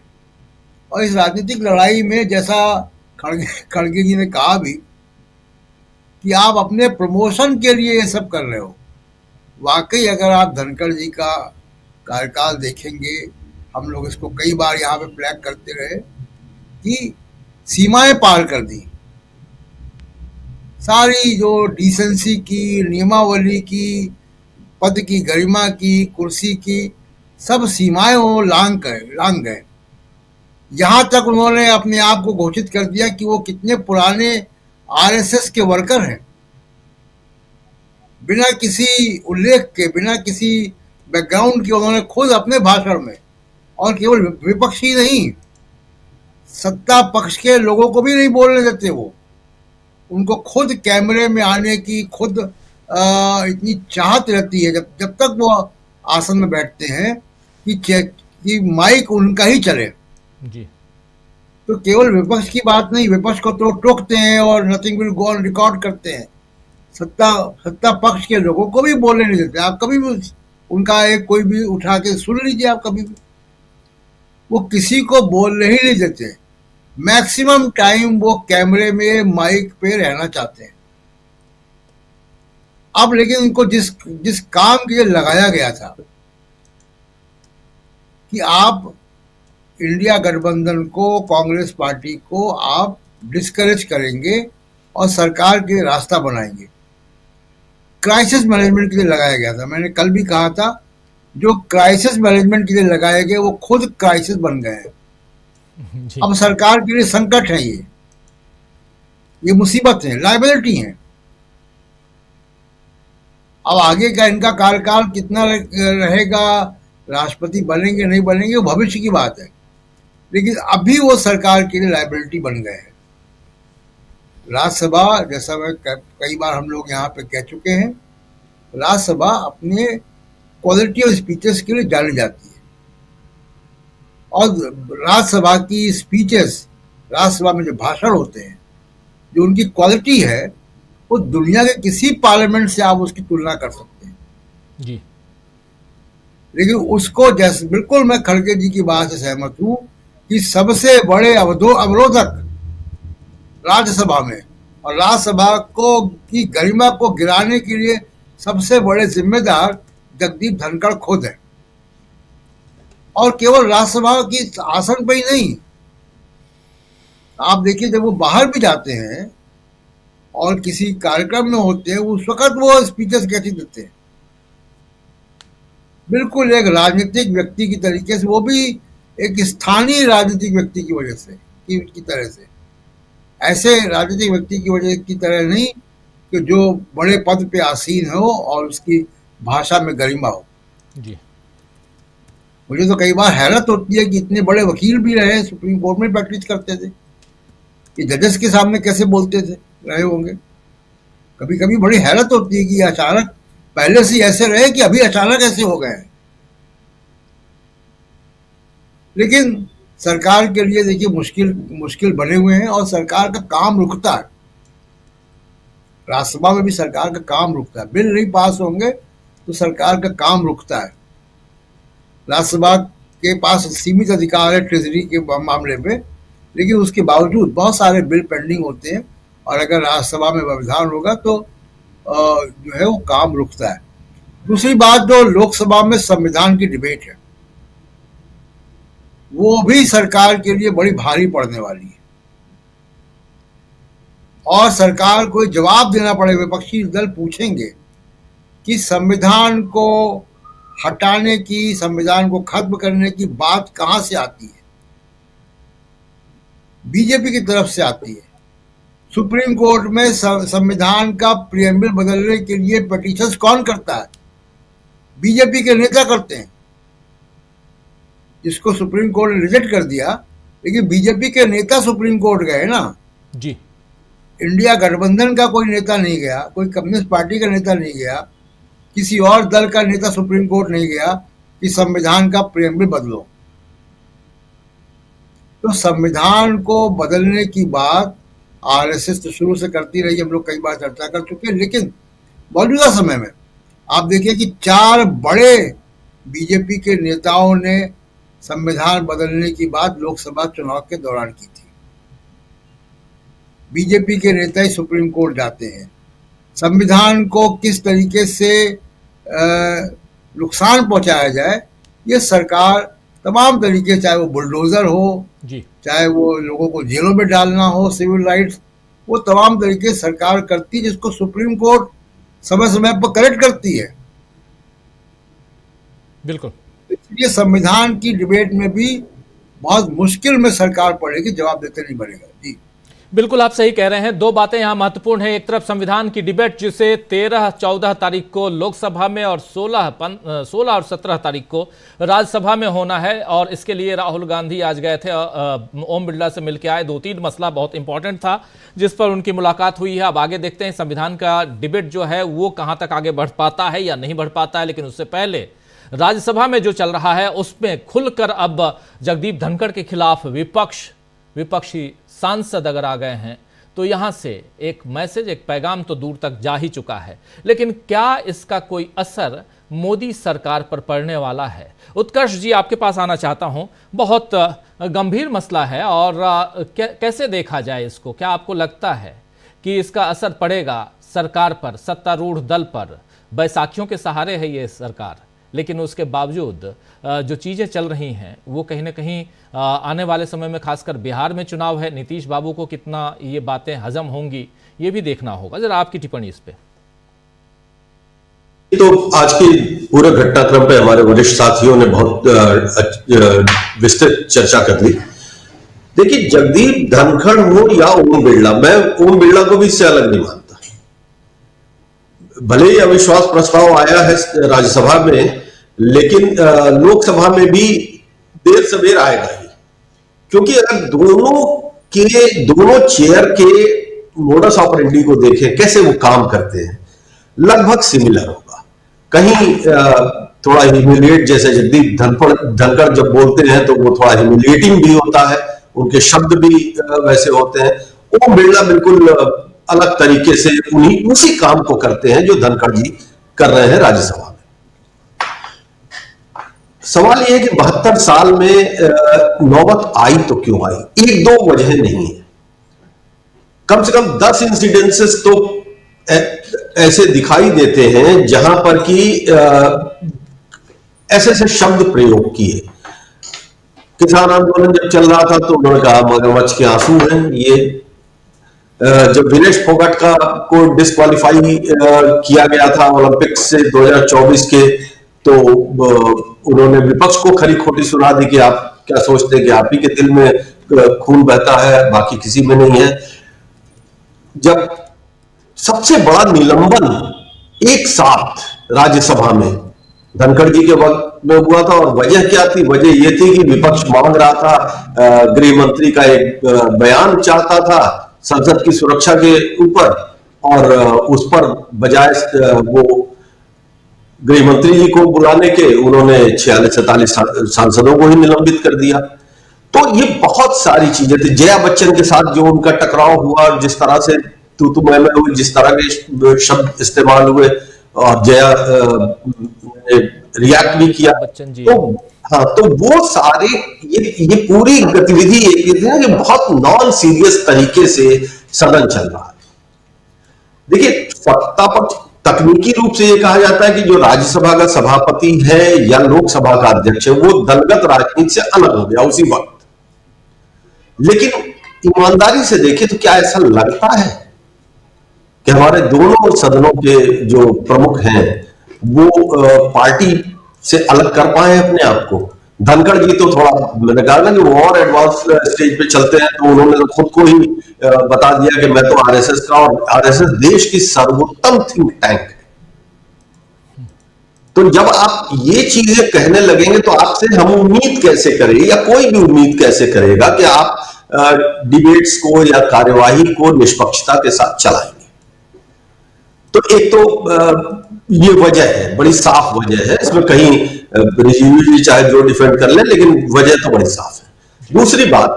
और इस राजनीतिक लड़ाई में जैसा खड़गे जी ने कहा भी कि आप अपने प्रमोशन के लिए ये सब कर रहे हो। वाकई अगर आप धनखड़ जी का कार्यकाल देखेंगे, हम लोग इसको कई बार यहाँ पे फ्लैग करते रहे कि सीमाएं पार कर दी, सारी जो डिसेंसी की, नियमावली की, पद की गरिमा की, कुर्सी की, सब सीमाएं वो लांग गए। यहाँ तक उन्होंने अपने आप को घोषित कर दिया कि वो कितने पुराने आरएसएस के वर्कर हैं, बिना किसी उल्लेख के, बिना किसी बैकग्राउंड के उन्होंने खुद अपने भाषण में, और केवल विपक्ष ही नहीं, सत्ता पक्ष के लोगों को भी नहीं बोलने देते वो। उनको खुद कैमरे में आने की खुद इतनी चाहत रहती है, जब तक वो आसन में बैठते हैं कि माइक उनका ही चले जी। तो केवल विपक्ष की बात नहीं, विपक्ष को तो टोकते हैं और nothing will go on record करते हैं। सत्ता पक्ष के लोगों को भी बोलने नहीं देते। आप कभी भी उनका एक कोई भी उठा के सुन लीजिए, आप कभी भी, वो किसी को बोलने ही नहीं देते। मैक्सिमम टाइम वो कैमरे में, माइक पे रहना चाहते हैं। अब लेकिन उनको जिस काम के लिए लगाया गया था कि आप इंडिया गठबंधन को, कांग्रेस पार्टी को आप डिस्करेज करेंगे और सरकार के रास्ता बनाएंगे, क्राइसिस मैनेजमेंट के लिए लगाया गया था। मैंने कल भी कहा था, जो क्राइसिस मैनेजमेंट के लिए लगाए गए वो खुद क्राइसिस बन गए हैं। अब सरकार के लिए संकट है, ये मुसीबत है, लायबिलिटी है। अब आगे का इनका कार्यकाल कितना रहेगा, राष्ट्रपति बनेंगे नहीं बनेंगे, वो भविष्य की बात है। लेकिन अभी वो सरकार के लिए लायबिलिटी बन गए हैं। राज्यसभा, जैसा मैं कई बार हम लोग यहाँ पे कह चुके हैं, राज्यसभा अपने क्वालिटी ऑफ स्पीचेस के लिए जानी जाती है। और राज्यसभा की स्पीचेस, राज्यसभा में जो भाषण होते हैं, जो उनकी क्वालिटी है, वो दुनिया के किसी पार्लियामेंट से आप उसकी तुलना कर सकते हैं जी। लेकिन उसको जैसे बिल्कुल मैं खड़गे जी की बात से सहमत हूं कि सबसे बड़े अवरोधक राज्यसभा में और राज्यसभा को की गरिमा को गिराने के लिए सबसे बड़े जिम्मेदार जगदीप धनखड़ खुद है। और केवल राज्यसभा की आसन पे ही नहीं, आप देखिए जब वो बाहर भी जाते हैं और किसी कार्यक्रम में होते हैं उस वक्त वो स्पीचेस कैसे देते हैं, बिल्कुल एक राजनीतिक व्यक्ति की तरीके से, वो भी एक स्थानीय राजनीतिक व्यक्ति की वजह से की तरह से, ऐसे राजनीतिक व्यक्ति की वजह की तरह नहीं कि जो बड़े पद पे आसीन हो और उसकी भाषा में गरिमा हो जी। मुझे तो कई बार हैरत होती है कि इतने बड़े वकील भी रहे, सुप्रीम कोर्ट में प्रैक्टिस करते थे, कि जजेस के सामने कैसे बोलते थे रहे होंगे। कभी कभी बड़ी हैरत होती है कि अचानक पहले से ऐसे रहे कि अभी अचानक ऐसे हो गए हैं। लेकिन सरकार के लिए देखिए मुश्किल बने हुए हैं और सरकार का काम रुकता है। राज्यसभा में भी सरकार का काम रुकता है, बिल नहीं पास होंगे तो सरकार का काम रुकता है। राज्यसभा के पास सीमित अधिकार है ट्रेजरी के मामले में, लेकिन उसके बावजूद बहुत सारे बिल पेंडिंग होते हैं और अगर राज्यसभा में व्यवधान होगा तो जो है वो काम रुकता है। दूसरी बात, जो लोकसभा में संविधान की डिबेट है वो भी सरकार के लिए बड़ी भारी पड़ने वाली है और सरकार को जवाब देना पड़ेगा। विपक्षी दल पूछेंगे कि संविधान को हटाने की, संविधान को खत्म करने की बात कहां से आती है। बीजेपी की तरफ से आती है। सुप्रीम कोर्ट में संविधान का प्रियम्बल बदलने के लिए पिटीशन कौन करता है? बीजेपी के नेता करते हैं, जिसको सुप्रीम कोर्ट ने रिजेक्ट कर दिया। लेकिन बीजेपी के नेता सुप्रीम कोर्ट गए ना जी। इंडिया गठबंधन का कोई नेता नहीं गया, कोई कम्युनिस्ट पार्टी का नेता नहीं गया, किसी और दल का नेता सुप्रीम कोर्ट नहीं गया कि संविधान का प्रियम्बल बदलो। तो संविधान को बदलने की बात आरएसएस तो शुरू से करती रही, हम लोग कई बार चर्चा कर चुके हैं। लेकिन मौजूदा समय में आप देखिए कि 4 बड़े बीजेपी के नेताओं ने संविधान बदलने की बात लोकसभा चुनाव के दौरान की थी। बीजेपी के नेता ही सुप्रीम कोर्ट जाते हैं। संविधान को किस तरीके से नुकसान पहुंचाया जाए, ये सरकार तमाम तरीके, चाहे वो बुलडोजर हो जी, चाहे वो लोगों को जेलों में डालना हो, सिविल राइट्स, वो तमाम तरीके सरकार करती है, जिसको सुप्रीम कोर्ट समय समय पर करेक्ट करती है। बिल्कुल। इसलिए संविधान की डिबेट में भी बहुत मुश्किल में सरकार पड़ेगी, जवाब देते नहीं बनेगा। जी बिल्कुल, आप सही कह रहे हैं। 2 बातें यहाँ महत्वपूर्ण है। एक तरफ संविधान की डिबेट, जिसे 13-14 तारीख को लोकसभा में और 16 और 17 तारीख को राज्यसभा में होना है, और इसके लिए राहुल गांधी आज गए थे, ओम बिरला से मिलकर आए। 2-3 मसला बहुत इंपॉर्टेंट था जिस पर उनकी मुलाकात हुई है। अब आगे देखते हैं संविधान का डिबेट जो है वो कहाँ तक आगे बढ़ पाता है या नहीं बढ़ पाता है। लेकिन उससे पहले राज्यसभा में जो चल रहा है उसमें खुलकर अब जगदीप धनखड़ के खिलाफ विपक्षी सांसद अगर आ गए हैं तो यहां से एक मैसेज, एक पैगाम तो दूर तक जा ही चुका है। लेकिन क्या इसका कोई असर मोदी सरकार पर पड़ने वाला है? उत्कर्ष जी, आपके पास आना चाहता हूं। बहुत गंभीर मसला है और कैसे देखा जाए इसको? क्या आपको लगता है कि इसका असर पड़ेगा सरकार पर, सत्तारूढ़ दल पर? बैसाखियों के सहारे है ये सरकार, लेकिन उसके बावजूद जो चीज़ें चल रही हैं वो कहीं ना कहीं आने वाले समय में, खासकर बिहार में चुनाव है, नीतीश बाबू को कितना ये बातें हजम होंगी ये भी देखना होगा। जरा आपकी टिप्पणी इस पे। तो आज की पूरे घटनाक्रम पे हमारे वरिष्ठ साथियों ने बहुत विस्तृत चर्चा कर ली। देखिए, जगदीप धनखड़ हो या ओम बिरला, मैं ओम बिरला को भी इससे अलग नहीं मानता। भले ही अविश्वास प्रस्ताव आया है राज्यसभा में, लेकिन लोकसभा में भी देर सवेर आएगा ही, क्योंकि अगर दोनों चेयर के मोडस ऑपरेंडी को देखें, कैसे वो काम करते हैं, लगभग सिमिलर होगा। कहीं थोड़ा ह्यूमिलिएट, जैसे जगदीप धनखड़ जब बोलते हैं तो वो थोड़ा ह्यूमिलिएटिंग भी होता है, उनके शब्द भी वैसे होते हैं। ओम बिरला बिल्कुल अलग तरीके से उसी काम को करते हैं जो धनखड़ जी कर रहे हैं राज्यसभा में। सवाल यह है कि 72 साल में नौबत आई तो क्यों आई? एक दो वजह नहीं है, कम से कम 10 इंसिडेंसेस तो ऐसे दिखाई देते हैं जहां पर कि ऐसे शब्द प्रयोग किए। किसान आंदोलन जब चल रहा था तो उन्होंने कहा मगरमच्छ के आंसू हैं ये। जब विनेश फोगाट को डिस्क्वालीफाई किया गया था ओलंपिक्स से 2024 के, तो उन्होंने विपक्ष को खरी खोटी सुना दी कि आप क्या सोचते हैं कि आप ही के दिल में खून बहता है, बाकी किसी में नहीं है। जब सबसे बड़ा निलंबन एक साथ राज्यसभा में धनखड़ जी के वक्त में हुआ था, और वजह क्या थी? वजह यह थी कि विपक्ष मांग रहा था, गृह मंत्री का एक बयान चाहता था संसद की सुरक्षा के ऊपर, और उस पर बजाय वो गृह मंत्री जी को बुलाने के उन्होंने 46-47 सांसदों को ही निलंबित कर दिया। तो ये बहुत सारी चीजें थी। जया बच्चन के साथ जो उनका टकराव हुआ, जिस तरह से तू मैं हुई, जिस तरह के शब्द इस्तेमाल हुए, और जया रिएक्ट भी किया, तो हाँ, तो वो सारे ये पूरी गतिविधि ये थी ना कि बहुत नॉन सीरियस तरीके से सदन चल रहा है। देखिए, सत्ता पक्ष तकनीकी रूप से ये कहा जाता है कि जो राज्यसभा का सभापति है या लोकसभा का अध्यक्ष है वो दलगत राजनीति से अलग हो गया उसी वक्त। लेकिन ईमानदारी से देखें तो क्या ऐसा लगता है कि हमारे दोनों सदनों के जो प्रमुख हैं वो पार्टी से अलग कर पाए अपने आप को? धनखड़ जी तो थोड़ा, मैंने कहा ना कि वो और एडवांस स्टेज पे चलते हैं, तो उन्होंने तो खुद को ही बता दिया कि मैं तो आरएसएस का, और आरएसएस देश की सर्वोत्तम थिंक टैंक है। तो जब आप ये चीजें कहने लगेंगे तो आपसे हम उम्मीद कैसे करें, या कोई भी उम्मीद कैसे करेगा कि आप डिबेट्स को या कार्यवाही को निष्पक्षता के साथ चलाएंगे? तो एक तो ये वजह है, बड़ी साफ वजह है, इसमें कहीं रिजीव जी चाहे जो डिफेंड कर ले, लेकिन वजह तो बड़ी साफ है। दूसरी बात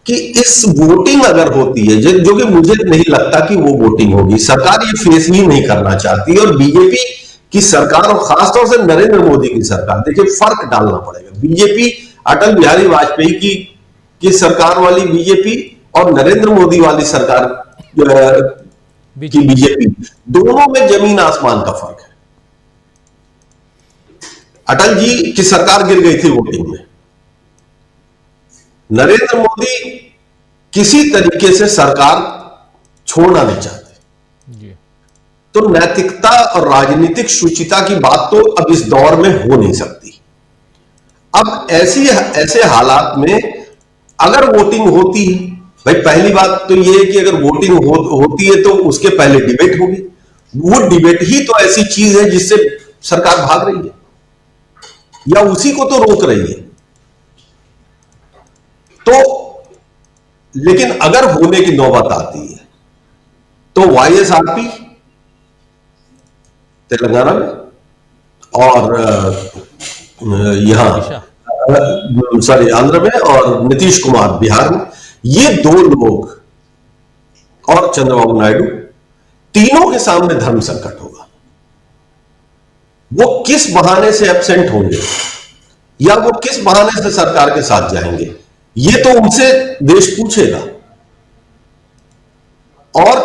कि इस वोटिंग अगर होती है, जो कि मुझे नहीं लगता कि वो वोटिंग होगी, सरकार ये फेस ही नहीं करना चाहती, और बीजेपी की सरकार और खासतौर से नरेंद्र मोदी की सरकार, देखिए फर्क डालना पड़ेगा। बीजेपी अटल बिहारी वाजपेयी की सरकार वाली बीजेपी और नरेंद्र मोदी वाली सरकार की बीजेपी, दोनों में जमीन आसमान का फर्क है। अटल जी की सरकार गिर गई थी वोटिंग में, नरेंद्र मोदी किसी तरीके से सरकार छोड़ना नहीं चाहते। तो नैतिकता और राजनीतिक शुचिता की बात तो अब इस दौर में हो नहीं सकती। अब ऐसे हालात में अगर वोटिंग होती है, भाई पहली बात तो यह है कि अगर वोटिंग होती है तो उसके पहले डिबेट होगी। वो डिबेट ही तो ऐसी चीज है जिससे सरकार भाग रही है या उसी को तो रोक रही है। तो लेकिन अगर होने की नौबत आती है तो वाईएसआरपी तेलंगाना में और आंध्र में और नीतीश कुमार बिहार में, ये दो लोग और चंद्रबाबू नायडू, तीनों के सामने धर्म संकट होगा। वो किस बहाने से एब्सेंट होंगे या वो किस बहाने से सरकार के साथ जाएंगे, ये तो उनसे देश पूछेगा। और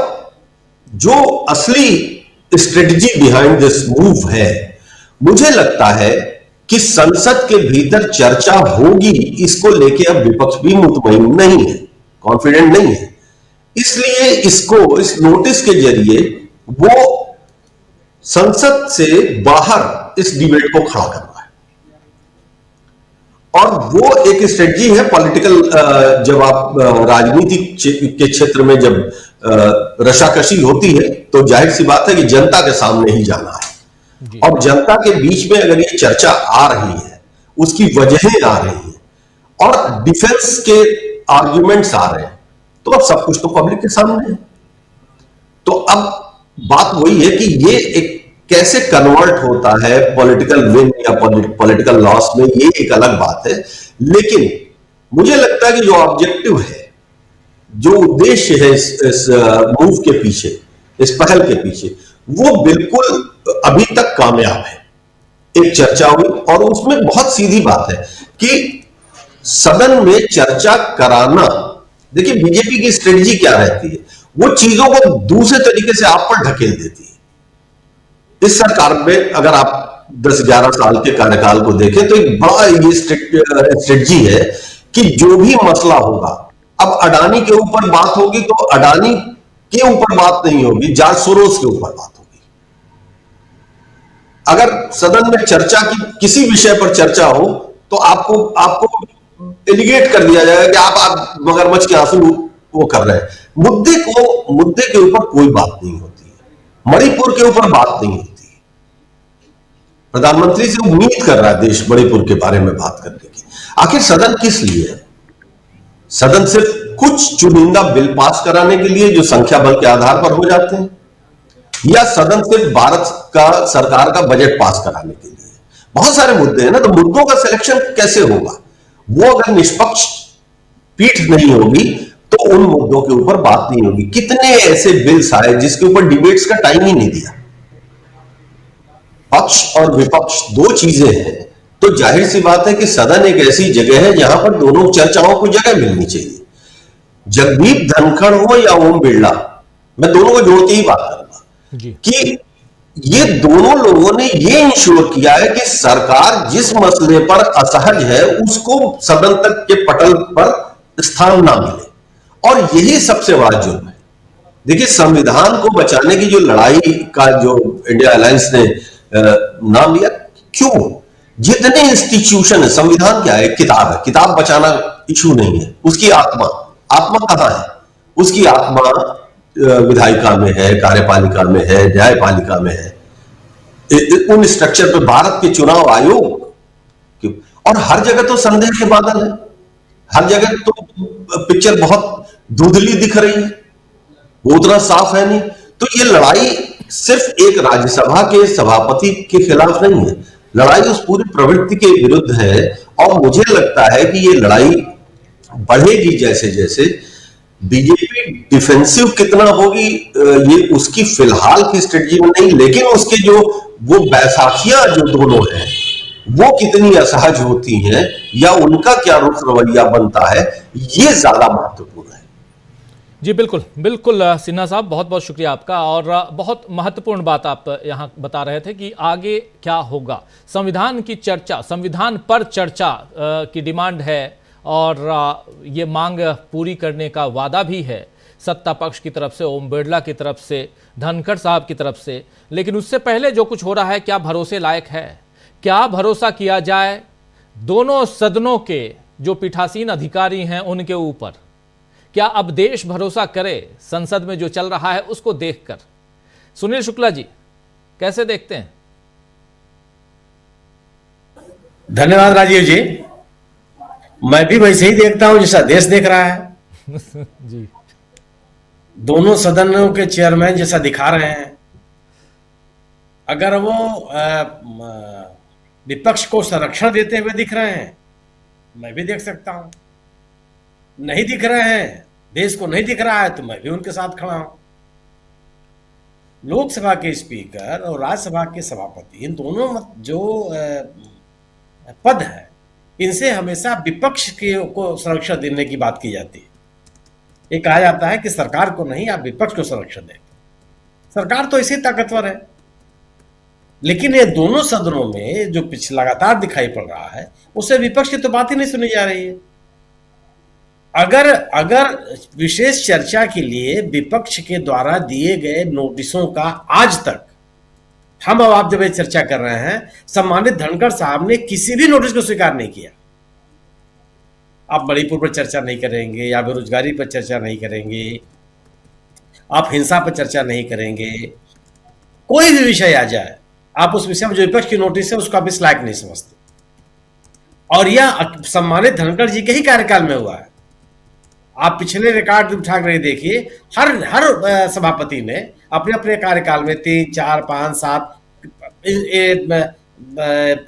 जो असली स्ट्रेटजी बिहाइंड दिस मूव है, मुझे लगता है कि संसद के भीतर चर्चा होगी, इसको लेके अब विपक्ष भी मुतमईन नहीं है, कॉन्फिडेंट नहीं है। इसलिए इसको इस नोटिस के जरिए वो संसद से बाहर इस डिबेट को खड़ा कर रहा है। और वो एक स्ट्रेटजी है पॉलिटिकल, जब आप राजनीति के क्षेत्र में जब रशाकशी होती है तो जाहिर सी बात है कि जनता के सामने ही जाना है। और जनता के बीच में अगर ये चर्चा आ रही है, उसकी वजहें आ रही हैं और डिफेंस के आर्ग्यूमेंट्स आ रहे हैं, तो अब सब कुछ तो पब्लिक के सामने है। तो अब बात वही है कि ये एक कैसे कन्वर्ट होता है पॉलिटिकल विन या पॉलिटिकल लॉस में, ये एक अलग बात है। लेकिन मुझे लगता है कि जो ऑब्जेक्टिव है जो उद्देश्य है इस मूव के पीछे, इस पहल के पीछे, वो बिल्कुल अभी तक कामयाब है। एक चर्चा हुई और उसमें बहुत सीधी बात है कि सदन में चर्चा कराना, देखिए बीजेपी की स्ट्रेटजी क्या रहती है, वो चीजों को दूसरे तरीके से आप पर ढकेल देती है। इस सरकार में अगर आप 10-11 साल के कार्यकाल को देखें तो एक बड़ा ये स्ट्रेटजी है कि जो भी मसला होगा, अब अडानी के ऊपर बात होगी तो अडानी के ऊपर बात नहीं होगी, जॉर्ज सोरोस के ऊपर बात होगी। अगर सदन में चर्चा की किसी विषय पर चर्चा हो तो आपको एलिगेट कर दिया जाएगा कि आप मगरमच्छ के आंसू वो कर रहे हैं। मुद्दे के ऊपर कोई बात नहीं होती है, मणिपुर के ऊपर बात नहीं होती। प्रधानमंत्री से उम्मीद कर रहा है देश मणिपुर के बारे में बात करने की। आखिर सदन किस लिए है? सदन सिर्फ कुछ चुनिंदा बिल पास कराने के लिए जो संख्या बल के आधार पर हो जाते हैं, या सदन सिर्फ भारत का सरकार का बजट पास कराने के लिए? बहुत सारे मुद्दे हैं ना, तो मुद्दों का सिलेक्शन कैसे होगा? वो अगर निष्पक्ष पीठ नहीं होगी तो उन मुद्दों के ऊपर बात नहीं होगी। कितने ऐसे बिल्स आए जिसके ऊपर डिबेट्स का टाइम ही नहीं दिया। पक्ष और विपक्ष दो चीजें हैं, तो जाहिर सी बात है कि सदन एक ऐसी जगह है जहां पर दोनों चर्चाओं को जगह मिलनी चाहिए। जगदीप धनखड़ हो या ओम बिरला, मैं दोनों को जोड़ के ही बात करूंगा कि ये दोनों लोगों ने ये इंश्योर किया है कि सरकार जिस मसले पर असहज है उसको सदन तक के पटल पर स्थान ना मिले, और यही सबसे बड़ा जुर्म है। देखिए, संविधान को बचाने की जो लड़ाई का जो इंडिया अलायंस ने नाम लिया, क्यों? जितने इंस्टीट्यूशन है, संविधान क्या है? किताब है। किताब बचाना इशू नहीं है। उसकी आत्मा कहां है? उसकी आत्मा विधायिका में है, कार्यपालिका में है, न्यायपालिका में है। उन स्ट्रक्चर पे भारत के चुनाव आयोग क्यों? और हर जगह तो संदेह के बादल है, हर जगह तो पिक्चर बहुत धुंधली दिख रही है, वो उतना साफ है नहीं। तो ये लड़ाई सिर्फ एक राज्यसभा के सभापति के खिलाफ नहीं है, लड़ाई उस पूरी प्रवृत्ति के विरुद्ध है। और मुझे लगता है कि ये लड़ाई बढ़ेगी जैसे जैसे। बीजेपी डिफेंसिव कितना होगी ये उसकी फिलहाल की स्ट्रेटजी में नहीं, लेकिन उसके जो वो बैसाखियां जो दोनों हैं वो कितनी असहज होती हैं या उनका क्या रुख रवैया बनता है, ये ज्यादा महत्वपूर्ण है। जी बिल्कुल बिल्कुल सिन्हा साहब, बहुत बहुत शुक्रिया आपका। और बहुत महत्वपूर्ण बात आप यहाँ बता रहे थे कि आगे क्या होगा। संविधान की चर्चा, संविधान पर चर्चा की डिमांड है और ये मांग पूरी करने का वादा भी है सत्ता पक्ष की तरफ से, ओम बिरला की तरफ से, धनखड़ साहब की तरफ से। लेकिन उससे पहले जो कुछ हो रहा है, क्या भरोसे लायक है? क्या भरोसा किया जाए दोनों सदनों के जो पीठासीन अधिकारी हैं उनके ऊपर? क्या अब देश भरोसा करे संसद में जो चल रहा है उसको देखकर? सुनील शुक्ला जी, कैसे देखते हैं? धन्यवाद राजीव जी। मैं भी वैसे ही देखता हूं जैसा देश देख रहा है। जी, दोनों सदनों के चेयरमैन जैसा दिखा रहे हैं। अगर वो विपक्ष को संरक्षण देते हुए दिख रहे हैं, मैं भी देख सकता हूं। नहीं दिख रहे हैं, देश को नहीं दिख रहा है, तो मैं भी उनके साथ खड़ा हूं। लोकसभा के स्पीकर और राज्यसभा के सभापति, इन दोनों जो पद है, इनसे हमेशा विपक्ष को संरक्षण देने की बात की जाती है। ये कहा जाता है कि सरकार को नहीं, आप विपक्ष को संरक्षण दें। सरकार तो इसी ताकतवर है, लेकिन ये दोनों सदनों में जो पिछले लगातार दिखाई पड़ रहा है, उससे विपक्ष की तो बात ही नहीं सुनी जा रही है। अगर विशेष चर्चा के लिए विपक्ष के द्वारा दिए गए नोटिसों का आज तक हम अब आप जब ये चर्चा कर रहे हैं, सम्मानित धनखड़ साहब ने किसी भी नोटिस को स्वीकार नहीं किया। आप मणिपुर पर चर्चा नहीं करेंगे, या बेरोजगारी पर चर्चा नहीं करेंगे, आप हिंसा पर चर्चा नहीं करेंगे, कोई भी विषय आ जाए, आप उस विषय में जो विपक्ष की नोटिस है उसको आप इस लायक नहीं समझते। और यह सम्मानित धनखड़ जी के ही कार्यकाल में हुआ है। आप पिछले रिकॉर्ड उठा कर देखिए, हर सभापति ने अपने अपने कार्यकाल में 3, 4, 5, 7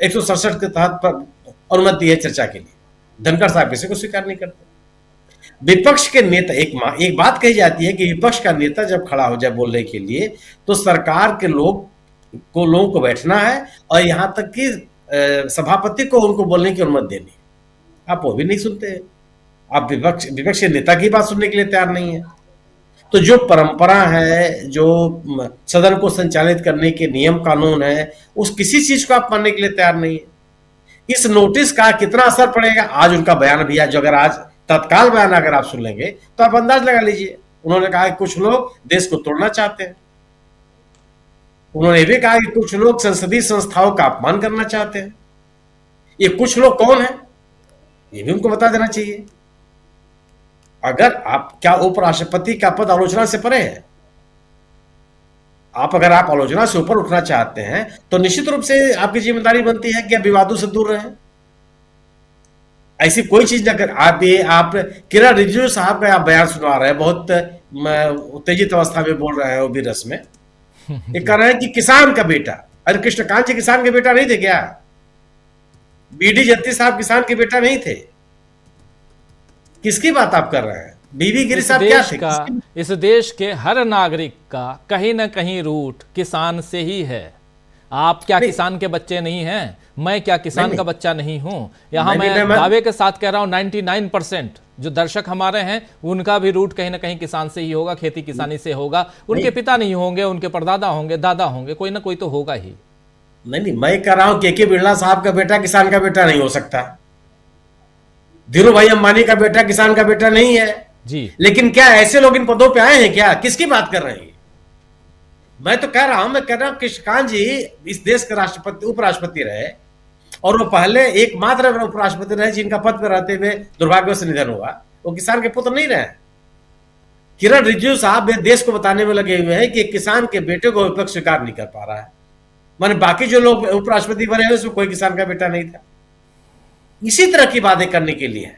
167 के तहत अनुमति दी है चर्चा के लिए। धनखड़ साहब किसी को स्वीकार नहीं करते। विपक्ष के नेता, एक बात कही जाती है कि विपक्ष का नेता जब खड़ा हो जाए बोलने के लिए तो सरकार के लोगों को बैठना है और यहां तक कि सभापति को उनको बोलने की अनुमति देनी। आप वो भी नहीं सुनते, आप विपक्ष के नेता की बात सुनने के लिए तैयार नहीं है। तो जो परंपरा है, जो सदन को संचालित करने के नियम कानून है, उस किसी चीज को आप मानने के लिए तैयार नहीं है। इस नोटिस का कितना असर पड़ेगा, आज उनका बयान भी है, जो अगर आज तत्काल बयान अगर आप सुन लेंगे तो आप अंदाज लगा लीजिए। उन्होंने कहा कि कुछ लोग देश को तोड़ना चाहते हैं, उन्होंने भी कहा कि कुछ लोग संसदीय संस्थाओं का अपमान करना चाहते हैं। ये कुछ लोग कौन है, ये भी उनको बता देना चाहिए। अगर आप, क्या उपराष्ट्रपति का पद आलोचना से परे है? अगर आप आलोचना से ऊपर उठना चाहते हैं तो निश्चित रूप से आपकी जिम्मेदारी बनती है कि आप विवादों से दूर रहें। ऐसी कोई चीज न कर। आप किरण रिजिजू साहब का आप बयान सुना रहे हैं, बहुत उत्तेजित अवस्था में बोल रहे हैं, वो भी रस में। ये कह रहे हैं कि किसान का बेटा, अरे कृष्णकांत जी किसान के बेटा नहीं थे क्या? बीडी जत्ती साहब किसान के बेटा नहीं थे? किसकी बात आप कर रहे हैं? बीबी गिरी साहब क्या थे? इस देश के हर नागरिक का कहीं ना कहीं रूट किसान से ही है। आप क्या किसान के बच्चे नहीं हैं? मैं क्या किसान का बच्चा नहीं हूं? यहां मैं दावे के साथ कह रहा हूं 99% जो दर्शक हमारे हैं उनका भी रूट कहीं ना कहीं किसान से ही होगा, खेती किसानी से होगा। उनके पिता नहीं होंगे, उनके परदादा होंगे, दादा होंगे, कोई ना कोई तो होगा ही। नहीं, मैं कह रहा हूं के बिरला साहब का बेटा किसान का बेटा नहीं हो सकता, धीरू भाई अंबानी का बेटा किसान का बेटा नहीं है जी। लेकिन क्या ऐसे लोग इन पदों पे आए हैं क्या? किसकी बात कर रहे हैं? मैं तो कह रहा हूं कृष्णकांत जी इस देश के राष्ट्रपति, उपराष्ट्रपति रहे और वो पहले एकमात्र उपराष्ट्रपति रहे जिनका पद पर रहते हुए दुर्भाग्य से निधन हुआ। वो किसान के पुत्र नहीं रहे। किरण रिजिजू साहब देश को बताने में लगे हुए हैं कि किसान के बेटे को विपक्ष स्वीकार नहीं कर पा रहा है। माने बाकी जो लोग उपराष्ट्रपति बने हैं उसमें कोई किसान का बेटा नहीं था। इसी तरह की बातें करने के लिए है।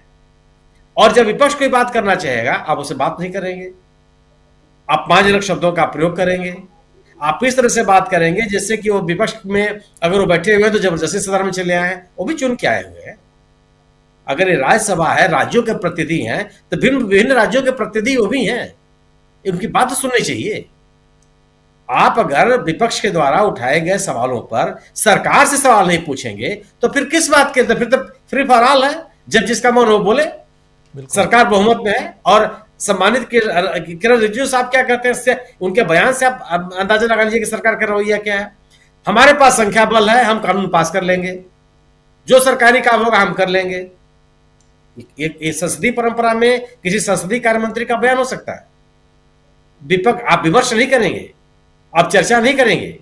और जब विपक्ष कोई बात करना चाहेगा आप उससे बात नहीं करेंगे, अपमानजनक शब्दों का प्रयोग करेंगे, आप इस तरह से बात करेंगे जिससे कि वो विपक्ष में अगर वो बैठे हुए हैं तो जबरदस्ती सदन में चले आए, वो भी चुन के आए हुए हैं। अगर ये राज्यसभा है, राज्यों के प्रतिनिधि हैं, तो विभिन्न राज्यों के प्रतिनिधि वो भी हैं, उनकी बात सुननी चाहिए। आप अगर विपक्ष के द्वारा उठाए गए सवालों पर सरकार से सवाल नहीं पूछेंगे तो फिर किस बात के? फिर तो फ्री फॉर ऑल है, जब जिसका मन हो बोले। सरकार बहुमत में है और सम्मानित किरण रिजिजू साहब क्या कहते हैं, इससे उनके बयान से आप अंदाजा लगा लीजिए कि सरकार का रवैया क्या है। हमारे पास संख्या बल है, हम कानून पास कर लेंगे, जो सरकारी काम होगा हम कर लेंगे। ये संसदीय परंपरा में किसी संसदीय कार्य मंत्री का बयान हो सकता है। विपक्ष, आप विमर्श नहीं करेंगे, आप चर्चा नहीं करेंगे,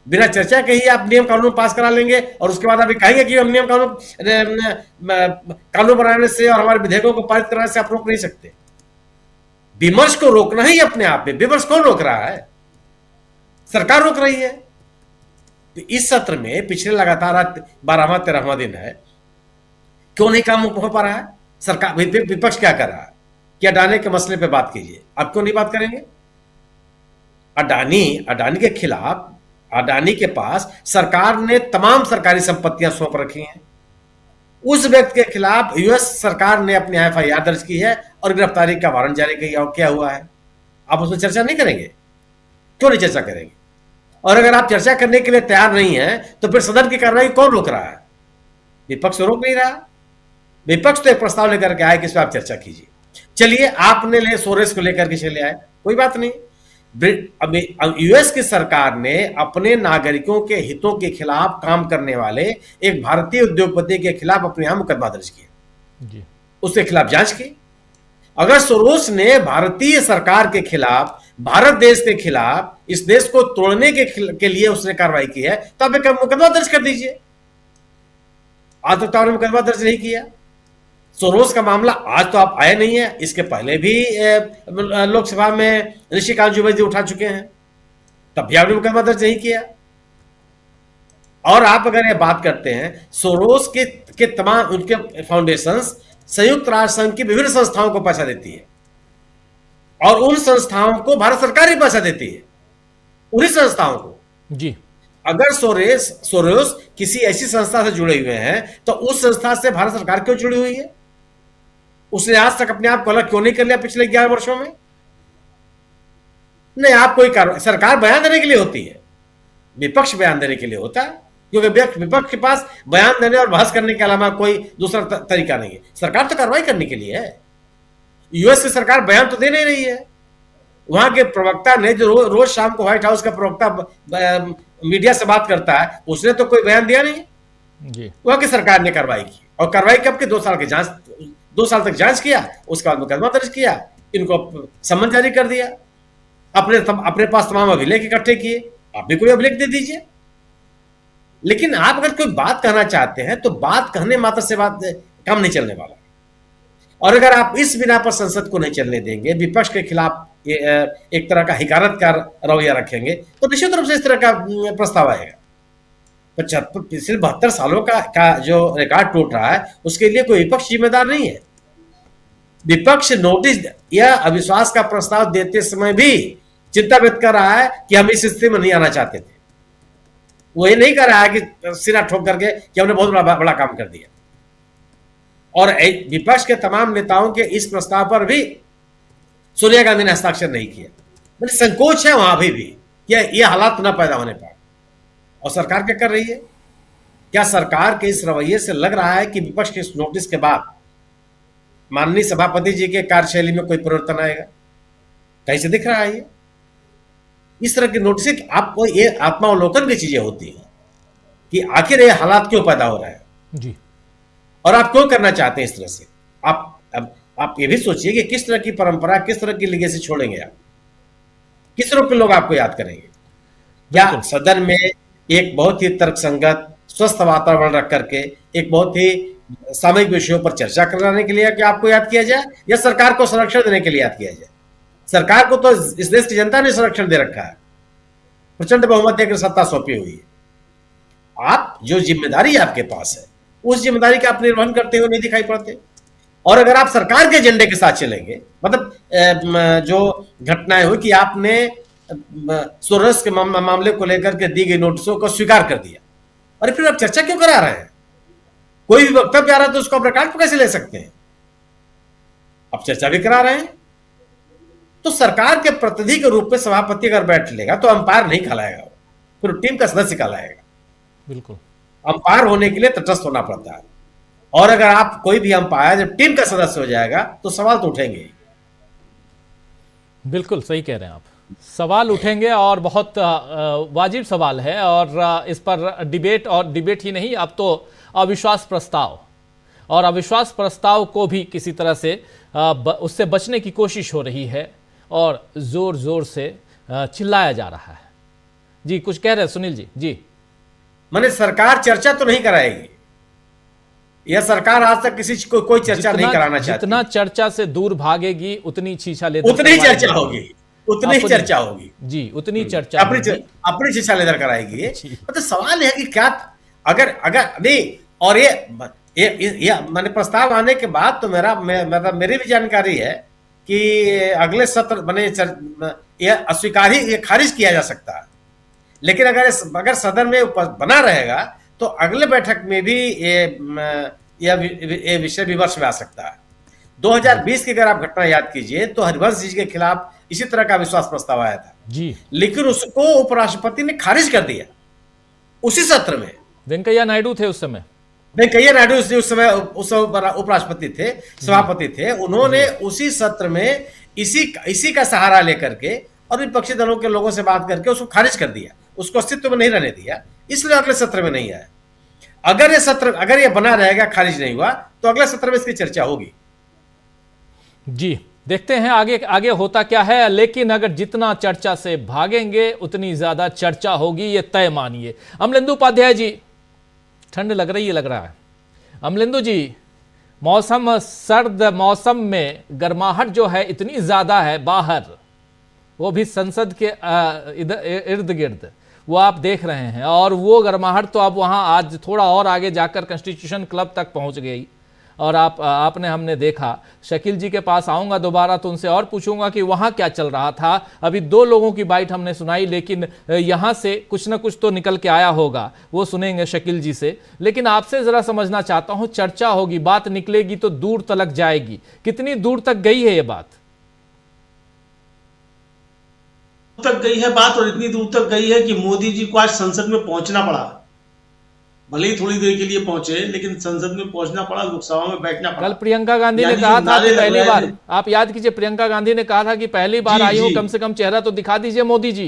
बिना चर्चा के ही आप नियम कानून पास करा लेंगे और उसके बाद आप कहेंगे कि हम नियम कानून बनाने से और हमारे विधेयकों को पारित कराने से आप रोक नहीं सकते। विमर्श को रोकना ही अपने आप में, विमर्श कौन रोक रहा है? सरकार रोक रही है। तो इस सत्र में पिछले लगातार 12वां 13वां दिन है, क्यों नहीं काम हो पा रहा है? सरकार, विपक्ष क्या कर रहा है कि अडानी के मसले पे बात कीजिए, आप क्यों नहीं बात करेंगे? अडानी के खिलाफ, अडानी के पास सरकार ने तमाम सरकारी संपत्तियां सौंप रखी हैं। उस व्यक्ति के खिलाफ यूएस सरकार ने अपनी एफआईआर दर्ज की है और गिरफ्तारी का वारंट जारी किया हुआ है। आप उसमें चर्चा नहीं करेंगे? क्यों नहीं चर्चा करेंगे? और अगर आप चर्चा करने के लिए तैयार नहीं है तो फिर सदन की कार्रवाई कौन रोक रहा है? विपक्ष रोक नहीं रहा। विपक्ष तो एक प्रस्ताव लेकर के आए कि इस पर आप चर्चा कीजिए। चलिए, आपने सोरेस को लेकर के चले आए, कोई बात नहीं। यूएस की सरकार ने अपने नागरिकों के हितों के खिलाफ काम करने वाले एक भारतीय उद्योगपति के खिलाफ अपने यहां मुकदमा दर्ज किया, उसके खिलाफ जांच की। अगर सोरोस ने भारतीय सरकार के खिलाफ, भारत देश के खिलाफ, इस देश को तोड़ने के लिए उसने कार्रवाई की है तो आप एक मुकदमा दर्ज कर दीजिए। आज तक तो आपने मुकदमा दर्ज नहीं किया। सोरोस का मामला आज तो आप आए नहीं है, इसके पहले भी लोकसभा में निशिकांत दुबे उठा चुके हैं, तब भी आपने मुकदमा दर्ज नहीं किया। और आप अगर ये बात करते हैं, सोरोस के तमाम उनके फाउंडेशंस संयुक्त राष्ट्र संघ की विभिन्न संस्थाओं को पैसा देती है और उन संस्थाओं को भारत सरकार ही पैसा देती है, उन्हीं संस्थाओं को जी। अगर सोरोस किसी ऐसी संस्था से जुड़े हुए हैं तो उस संस्था से भारत सरकार क्यों जुड़ी हुई है? उसने आज तक अपने आप को अलग क्यों नहीं कर लिया पिछले 11 वर्षों में? नहीं, आप कोई सरकार बयान देने के लिए होती है, विपक्ष बयान देने के लिए होता है, क्योंकि विपक्ष के पास बयान देने और बहस करने के अलावा कोई दूसरा तरीका नहीं है। सरकार तो कार्रवाई करने के लिए है। यूएस की सरकार बयान तो दे नहीं रही है। वहां के प्रवक्ता ने जो रोज शाम को व्हाइट हाउस का प्रवक्ता मीडिया से बात करता है, उसने तो कोई बयान दिया नहीं जी। वहां की सरकार ने कार्रवाई की, और कार्रवाई कब की? 2 साल की जांच, 2 साल तक जांच किया, उसके बाद मुकदमा दर्ज किया, इनको सम्मन जारी कर दिया, अपने पास तमाम अभिलेख इकट्ठे किए। आप भी कोई अभिलेख दे दीजिए। लेकिन आप अगर कोई बात कहना चाहते हैं तो बात कहने मात्र से बात काम नहीं चलने वाला। और अगर आप इस बिना पर संसद को नहीं चलने देंगे, विपक्ष के खिलाफ एक तरह का हिकारत का रवैया रखेंगे, तो निश्चित रूप से इस तरह का प्रस्ताव आएगा। 72 सालों का जो रिकॉर्ड टूट रहा है, उसके लिए कोई विपक्ष जिम्मेदार नहीं है। विपक्ष नोटिस या अविश्वास का प्रस्ताव देते समय भी चिंता व्यक्त कर रहा है कि हम इस स्थिति में नहीं आना चाहते थे। वो ये नहीं कर रहा है कि सिरा ठोक करके कि हमने बहुत बड़ा काम कर दिया। और विपक्ष के तमाम नेताओं के इस प्रस्ताव पर भी सोनिया गांधी ने हस्ताक्षर नहीं किया। मतलब संकोच है वहां भी ये हालात न पैदा होने पाए। और सरकार क्या कर रही है? क्या सरकार के इस रवैये से लग रहा है कि विपक्ष के इस नोटिस के बाद माननीय सभापति जी के कार्यशैली में कोई परिवर्तन आएगा? कहीं से दिख रहा है ये? इस तरह के नोटिस आपको ये आत्मावलोकन की चीजें होती हैं कि आखिर ये हालात क्यों पैदा हो रहा है जी, और आप क्यों करना चाहते हैं इस तरह से। आप ये भी सोचिए कि किस तरह की परंपरा, किस तरह की लेगेसी छोड़ेंगे आप, किस तरह के लोग आपको याद करेंगे। क्या सदन में एक बहुत ही तर्कसंगत स्वस्थ वातावरण रख करके एक बहुत ही सामयिक विषयों पर चर्चा कराने के लिए कि आपको याद किया जाए, या सरकार को संरक्षण देने के लिए याद किया जाए? सरकार को तो इस देश की जनता ने संरक्षण दे रखा है, प्रचंड बहुमत देकर सत्ता सौंपी हुई है। आप जो जिम्मेदारी आपके पास है, उस जिम्मेदारी का आप निर्वहन करते हुए नहीं दिखाई पड़ते। और अगर आप सरकार के एजेंडे के साथ चलेंगे, मतलब जो घटनाएं हुई कि आपने सोरस के मामले को लेकर के दी गई नोटिसों को स्वीकार कर दिया, और फिर आप चर्चा क्यों करा रहे हैं? कोई भी वक्तव्य आ रहा है तो उसको आप रिकॉर्ड पर कैसे ले सकते हैं? आप चर्चा भी करा रहे हैं। तो सरकार के प्रतिनिधि के रूप में सभापति अगर बैठ लेगा तो अंपायर नहीं कहलाएगा, फिर टीम का सदस्य कहलाएगा। बिल्कुल, अंपायर होने के लिए तटस्थ होना पड़ता है। और अगर आप कोई भी अंपायर जब टीम का सदस्य हो जाएगा तो सवाल तो उठेंगे। बिल्कुल सही कह रहे हैं आप, सवाल उठेंगे और बहुत वाजिब सवाल है। और इस पर डिबेट ही नहीं, अब तो अविश्वास प्रस्ताव, और अविश्वास प्रस्ताव को भी किसी तरह से उससे बचने की कोशिश हो रही है और जोर जोर से चिल्लाया जा रहा है। जी कुछ कह रहे हैं सुनील जी? जी, माने सरकार चर्चा तो नहीं कराएगी, यह सरकार आज तक किसी को कोई चर्चा नहीं कराना चाहती। जितना चर्चा से दूर भागेगी उतनी छीछा लेदर, उतनी चर्चा होगी, उतनी चर्चा होगी जी, उतनी चर्चा अपनी छीछा लेदर कराएगी। मतलब सवाल है कि क्या अगर नहीं, और ये मैंने प्रस्ताव आने के बाद तो मेरी भी जानकारी है कि अगले सत्र यह अस्वीकार ही, ये खारिज किया जा सकता है। लेकिन अगर सदन में बना रहेगा तो अगले बैठक में भी ये विषय विमर्श में आ सकता है। 2020 की अगर आप घटना याद कीजिए तो हरिवंश जी के खिलाफ इसी तरह का विश्वास प्रस्ताव आया था जी, लेकिन उसको उपराष्ट्रपति ने खारिज कर दिया उसी सत्र में। वेंकैया नायडू थे उस समय, वेंकैया नायडू उस समय उपराष्ट्रपति थे, सभापति थे। उन्होंने उसी सत्र में इसी का सहारा लेकर के और विपक्षी दलों के लोगों से बात करके उसको खारिज कर दिया, उसको अस्तित्व में नहीं रहने दिया, इसलिए अगले सत्र में नहीं आया। अगर ये बना रहेगा, खारिज नहीं हुआ, तो अगले सत्र में इसकी चर्चा होगी। जी देखते हैं आगे होता क्या है। लेकिन अगर जितना चर्चा से भागेंगे उतनी ज्यादा चर्चा होगी, ये तय मानिए। अमलेंदु उपाध्याय जी, ठंड लग रहा है। अमलेंदु जी, सर्द मौसम में गर्माहट जो है इतनी ज्यादा है बाहर, वो भी संसद के इर्द गिर्द, वो आप देख रहे हैं। और वो गर्माहट तो अब वहाँ आज थोड़ा और आगे जाकर कॉन्स्टिट्यूशन क्लब तक पहुँच गई। और आपने हमने देखा। शकील जी के पास आऊंगा दोबारा तो उनसे और पूछूंगा कि वहां क्या चल रहा था। अभी 2 लोगों की बाइट हमने सुनाई, लेकिन यहां से कुछ ना कुछ तो निकल के आया होगा, वो सुनेंगे शकील जी से। लेकिन आपसे जरा समझना चाहता हूं, चर्चा होगी, बात निकलेगी तो दूर तक जाएगी, कितनी दूर तक गई है ये बात? तक गई है बात, और इतनी दूर तक गई है कि मोदी जी को आज संसद में पहुंचना पड़ा। भले ही थोड़ी देर के लिए पहुंचे, लेकिन संसद में पहुंचना पड़ा, लोकसभा में बैठना पड़ा। कल प्रियंका गांधी ने कहा था कि पहली बार, आप याद कीजिए, प्रियंका गांधी ने कहा था कि पहली बार आई हूं, कम से कम चेहरा तो दिखा दीजिए मोदी जी।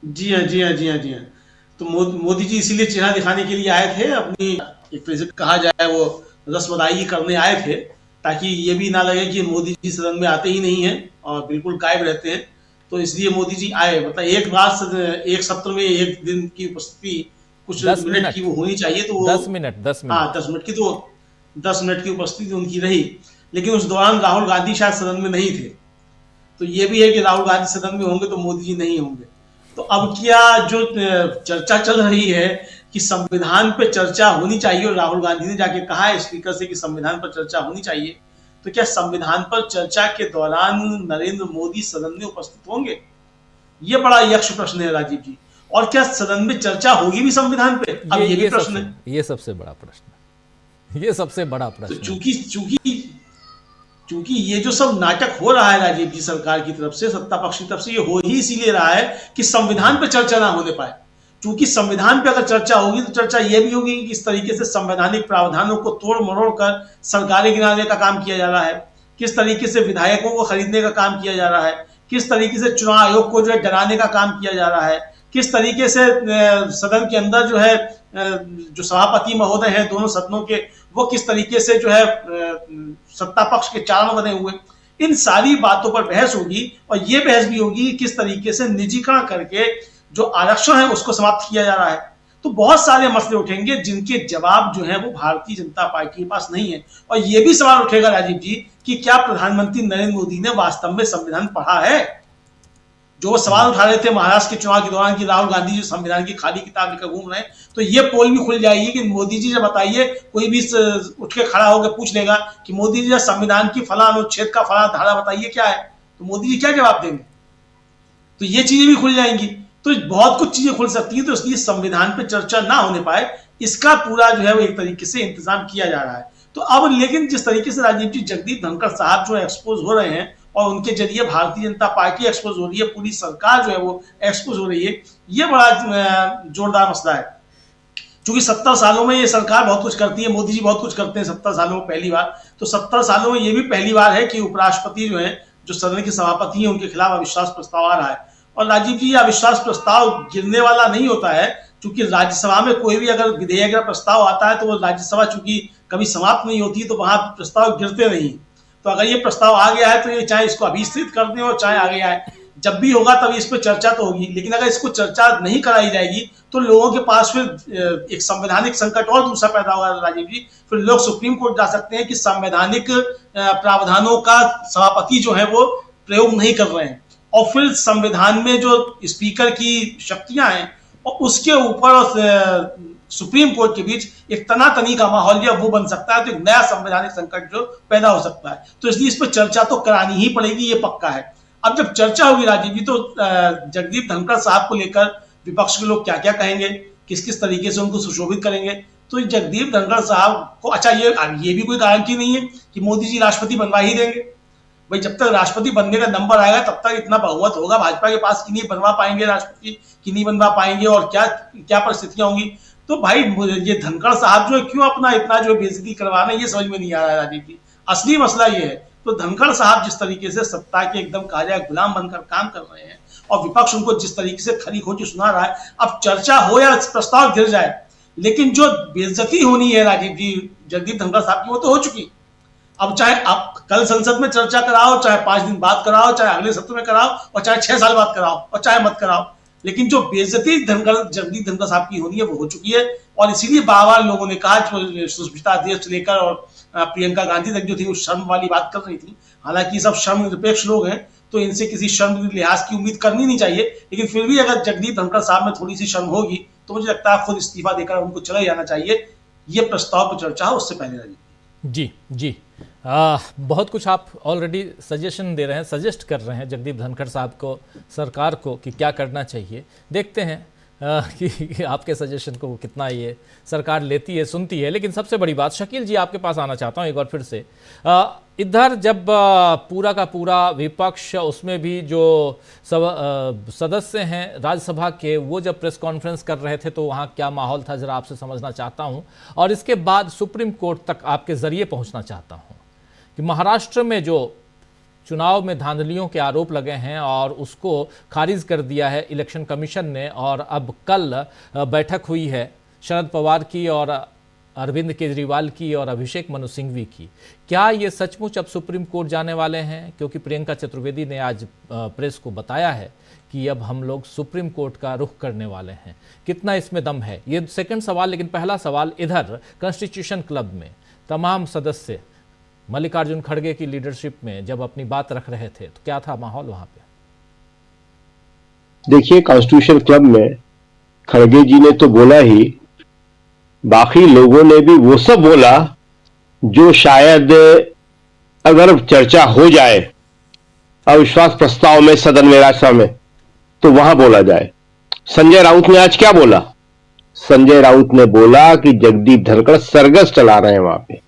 जी हाँ। तो मोदी जी इसीलिए चेहरा दिखाने के लिए आए थे, अपनी एक तरह से कहा जाए वो रस्मदाई करने आए थे, ताकि ये भी ना लगे कि मोदी जी सदन में आते ही नहीं है और बिल्कुल गायब रहते हैं। तो इसलिए मोदी जी आए। मतलब एक सत्र में 1 दिन की उपस्थिति कुछ मिनट की वो होनी चाहिए, तो वो 10 मिनट 10 मिनट की, तो 10 मिनट की उपस्थिति उनकी रही। लेकिन उस दौरान राहुल गांधी शायद सदन में नहीं थे। तो ये भी है कि राहुल गांधी सदन में होंगे तो मोदी जी नहीं होंगे। तो अब क्या जो चर्चा चल रही है कि संविधान पे चर्चा होनी चाहिए, और राहुल गांधी ने जाके कहा है स्पीकर से कि संविधान पर चर्चा होनी चाहिए, तो क्या संविधान पर चर्चा के दौरान नरेंद्र मोदी सदन में उपस्थित होंगे? ये बड़ा यक्ष प्रश्न है राजीव जी। और क्या सदन में चर्चा होगी भी संविधान पे? अब ये भी प्रश्न है। ये सबसे बड़ा प्रश्न है, ये सबसे बड़ा प्रश्न। तो चूंकि ये जो सब नाटक हो रहा है राजीव जी सरकार की तरफ से, सत्ता पक्ष की तरफ से, ये हो ही इसीलिए रहा है कि संविधान पे चर्चा ना होने पाए। क्योंकि संविधान पे अगर चर्चा होगी तो चर्चा ये भी होगी कि किस तरीके से संवैधानिक प्रावधानों को तोड़ मरोड़ कर सरकारें गिराने का काम किया जा रहा है, किस तरीके से विधायकों को खरीदने का काम किया जा रहा है, किस तरीके से चुनाव आयोग को जो है डराने का काम किया जा रहा है, किस तरीके से सदन के अंदर जो है जो सभापति महोदय हैं दोनों सदनों के, वो किस तरीके से जो है सत्ता पक्ष के चारण बने हुए। इन सारी बातों पर बहस होगी, और ये बहस भी होगी कि किस तरीके से निजीकरण करके जो आरक्षण है उसको समाप्त किया जा रहा है। तो बहुत सारे मसले उठेंगे जिनके जवाब जो है वो भारतीय जनता पार्टी के पास नहीं है। और ये भी सवाल उठेगा राजीव जी कि क्या प्रधानमंत्री नरेंद्र मोदी ने वास्तव में संविधान पढ़ा है? जो वो सवाल उठा रहे थे महाराष्ट्र के चुनाव के दौरान कि राहुल गांधी जी संविधान की खाली किताब लेकर घूम रहे हैं, तो ये पोल भी खुल जाएगी कि मोदी जी से बताइए, कोई भी उठ के खड़ा होकर पूछ लेगा कि मोदी जी संविधान की फला अनुच्छेद का फला धारा बताइए क्या है, तो मोदी जी क्या जवाब देंगे? तो ये चीजें भी खुल जाएंगी। तो बहुत कुछ चीजें खुल सकती है। तो इसलिए संविधान पे चर्चा ना होने पाए, इसका पूरा जो है वो एक तरीके से इंतजाम किया जा रहा है। तो अब लेकिन जिस तरीके से राजीव जी जगदीप धनखड़ साहब जो एक्सपोज हो रहे हैं, और उनके जरिए भारतीय जनता पार्टी एक्सपोज हो रही है, पूरी सरकार जो है वो एक्सपोज हो रही है, ये बड़ा जोरदार मसला है। क्योंकि 70 सालों में ये सरकार बहुत कुछ करती है, मोदी जी बहुत कुछ करते हैं 70 सालों में पहली बार। तो 70 सालों में ये भी पहली बार है कि उपराष्ट्रपति जो है, जो सदन के सभापति हैं, उनके खिलाफ अविश्वास प्रस्ताव आ रहा है। और राजीव जी, अविश्वास प्रस्ताव गिरने वाला नहीं होता है, क्योंकि राज्यसभा में कोई भी अगर विधेयक का प्रस्ताव आता है तो वो राज्यसभा चूंकि कभी समाप्त नहीं होती, तो वहां प्रस्ताव गिरते नहीं। तो अगर ये प्रस्ताव आ गया है तो ये चाहे इसको अभिस्थित कर दें और चाहे आ गया है, जब भी होगा तब इस पर चर्चा तो होगी। लेकिन अगर इसको चर्चा नहीं कराई जाएगी तो लोगों के पास फिर एक संवैधानिक संकट और दूसरा पैदा होगा राजीव जी। फिर लोग सुप्रीम कोर्ट जा सकते हैं कि संवैधानिक प्रावधानों का सभापति जो है वो प्रयोग नहीं कर रहे हैं, और फिर संविधान में जो स्पीकर की शक्तियां हैं और उसके ऊपर सुप्रीम कोर्ट के बीच एक तनातनी का माहौल जो वो बन सकता है। तो एक नया संवैधानिक संकट जो पैदा हो सकता है। तो इसलिए इस पर चर्चा तो करानी ही पड़ेगी, ये पक्का है। अब जब चर्चा होगी राजीव जी, तो जगदीप धनखड़ साहब को लेकर विपक्ष के लोग क्या क्या कहेंगे, किस किस तरीके से उनको सुशोभित करेंगे। तो जगदीप धनखड़ साहब को अच्छा ये भी कोई गारंटी नहीं है कि मोदी जी राष्ट्रपति बनवा ही देंगे। भाई, जब तक राष्ट्रपति बनने का नंबर आएगा तब तक इतना बहुमत होगा भाजपा के पास कि नहीं बनवा पाएंगे राष्ट्रपति, कि नहीं बनवा पाएंगे, और क्या क्या परिस्थितियां होंगी। तो भाई, ये धनखड़ साहब जो है क्यों अपना इतना जो बेइज्जती करवा रहे हैं, ये समझ में नहीं आ रहा है राजीव जी। असली मसला ये है। तो धनखड़ साहब जिस तरीके से सत्ता के एकदम कहा जाए गुलाम बनकर काम कर रहे हैं, और विपक्ष उनको जिस तरीके से खरी खोटी सुना रहा है, अब चर्चा हो या प्रस्ताव गिर जाए, लेकिन जो बेइज्जती होनी है राजीव जी जगदीप धनखड़ साहब की, वो तो हो चुकी। अब चाहे आप कल संसद में चर्चा कराओ, चाहे 5 दिन बाद कराओ, चाहे अगले सत्र में कराओ, और चाहे 6 साल बाद कराओ, और चाहे मत कराओ, लेकिन जो बेइज्जती जगदीप धनखड़ साहब की होनी है वो हो चुकी है। और इसीलिए बार-बार लोगों ने कहा, सुष्मिता देव से लेकर और प्रियंका गांधी तक जो थी वो शर्म वाली बात कर रही थी। हालांकि सब शर्म निरपेक्ष लोग हैं, तो इनसे किसी शर्म लिहाज की उम्मीद करनी नहीं चाहिए, लेकिन फिर भी अगर जगदीप धनखड़ साहब में थोड़ी सी शर्म होगी तो मुझे लगता है खुद इस्तीफा देकर उनको चले जाना चाहिए। ये प्रस्ताव पर चर्चा हो उससे पहले राजीव। जी जी। बहुत कुछ आप ऑलरेडी सजेशन दे रहे हैं, सजेस्ट कर रहे हैं जगदीप धनखड़ साहब को, सरकार को, कि क्या करना चाहिए। देखते हैं कि आपके सजेशन को कितना ये सरकार लेती है, सुनती है। लेकिन सबसे बड़ी बात, शकील जी आपके पास आना चाहता हूँ एक बार फिर से। इधर जब पूरा का पूरा विपक्ष, उसमें भी जो सब सदस्य हैं राज्यसभा के, वो जब प्रेस कॉन्फ्रेंस कर रहे थे तो वहाँ क्या माहौल था, ज़रा आपसे समझना चाहता हूँ। और इसके बाद सुप्रीम कोर्ट तक आपके ज़रिए पहुँचना चाहता हूँ कि महाराष्ट्र में जो चुनाव में धांधलियों के आरोप लगे हैं और उसको खारिज कर दिया है इलेक्शन कमीशन ने, और अब कल बैठक हुई है शरद पवार की और अरविंद केजरीवाल की और अभिषेक मनु सिंघवी की। क्या ये सचमुच अब सुप्रीम कोर्ट जाने वाले हैं? क्योंकि प्रियंका चतुर्वेदी ने आज प्रेस को बताया है कि अब हम लोग सुप्रीम कोर्ट का रुख करने वाले हैं। कितना इसमें दम है, ये सेकंड सवाल। लेकिन पहला सवाल, इधर कॉन्स्टिट्यूशन क्लब में तमाम सदस्य मल्लिकार्जुन खड़गे की लीडरशिप में जब अपनी बात रख रहे थे तो क्या था माहौल वहां पे? देखिए, कॉन्स्टिट्यूशन क्लब में खड़गे जी ने तो बोला ही, बाकी लोगों ने भी वो सब बोला जो शायद अगर चर्चा हो जाए अविश्वास प्रस्ताव में सदन में, राज्यसभा में, तो वहां बोला जाए। संजय राउत ने आज क्या बोला? संजय राउत ने बोला कि जगदीप धनखड़ सरगस चला रहे हैं, वहां पे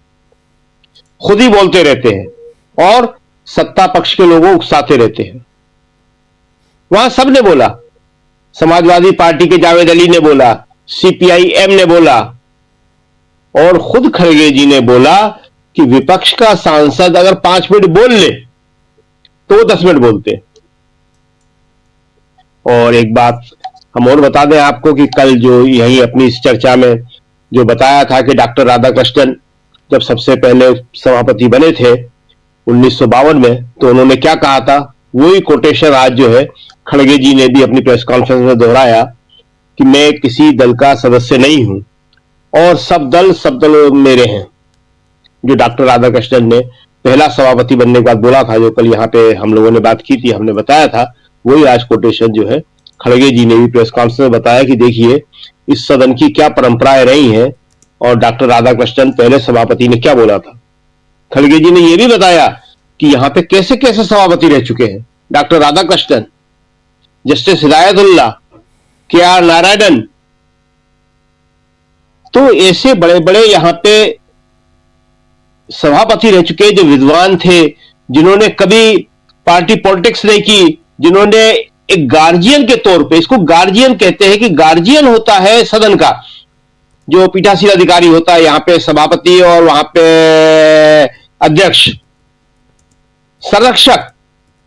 खुद ही बोलते रहते हैं और सत्ता पक्ष के लोगों को उकसाते रहते हैं। वहां सबने बोला, समाजवादी पार्टी के जावेद अली ने बोला, सीपीआईएम ने बोला, और खुद खड़गे जी ने बोला कि विपक्ष का सांसद अगर 5 मिनट बोल ले तो वो 10 मिनट बोलते। और एक बात हम और बता दें आपको कि कल जो यही अपनी इस चर्चा में जो बताया था कि डॉक्टर राधाकृष्णन जब सबसे पहले सभापति बने थे 1952 में, तो उन्होंने क्या कहा था, वही कोटेशन आज जो है खड़गे जी ने भी अपनी प्रेस कॉन्फ्रेंस में दोहराया कि मैं किसी दल का सदस्य नहीं हूं और सब दल मेरे हैं। जो डॉक्टर राधाकृष्णन ने पहला सभापति बनने के बाद बोला था, जो कल यहाँ पे हम लोगों ने बात की थी, हमने बताया था, वही आज कोटेशन जो है खड़गे जी ने भी प्रेस कॉन्फ्रेंस में बताया कि देखिए इस सदन की क्या परंपराएं रही हैं और डॉक्टर राधाकृष्णन पहले सभापति ने क्या बोला था। खड़गे जी ने यह भी बताया कि यहां पे कैसे कैसे सभापति रह चुके हैं, doctor Radhakrishnan, justice Hidayatullah, KR. Narayanan. तो ऐसे बड़े बड़े यहां पे सभापति रह चुके जो विद्वान थे, जिन्होंने कभी पार्टी पॉलिटिक्स नहीं की, जिन्होंने एक गार्जियन के तौर पे, इसको गार्जियन कहते हैं कि गार्जियन होता है सदन का, जो पीठासीन अधिकारी होता है, यहां पे सभापति और वहां पे अध्यक्ष, संरक्षक।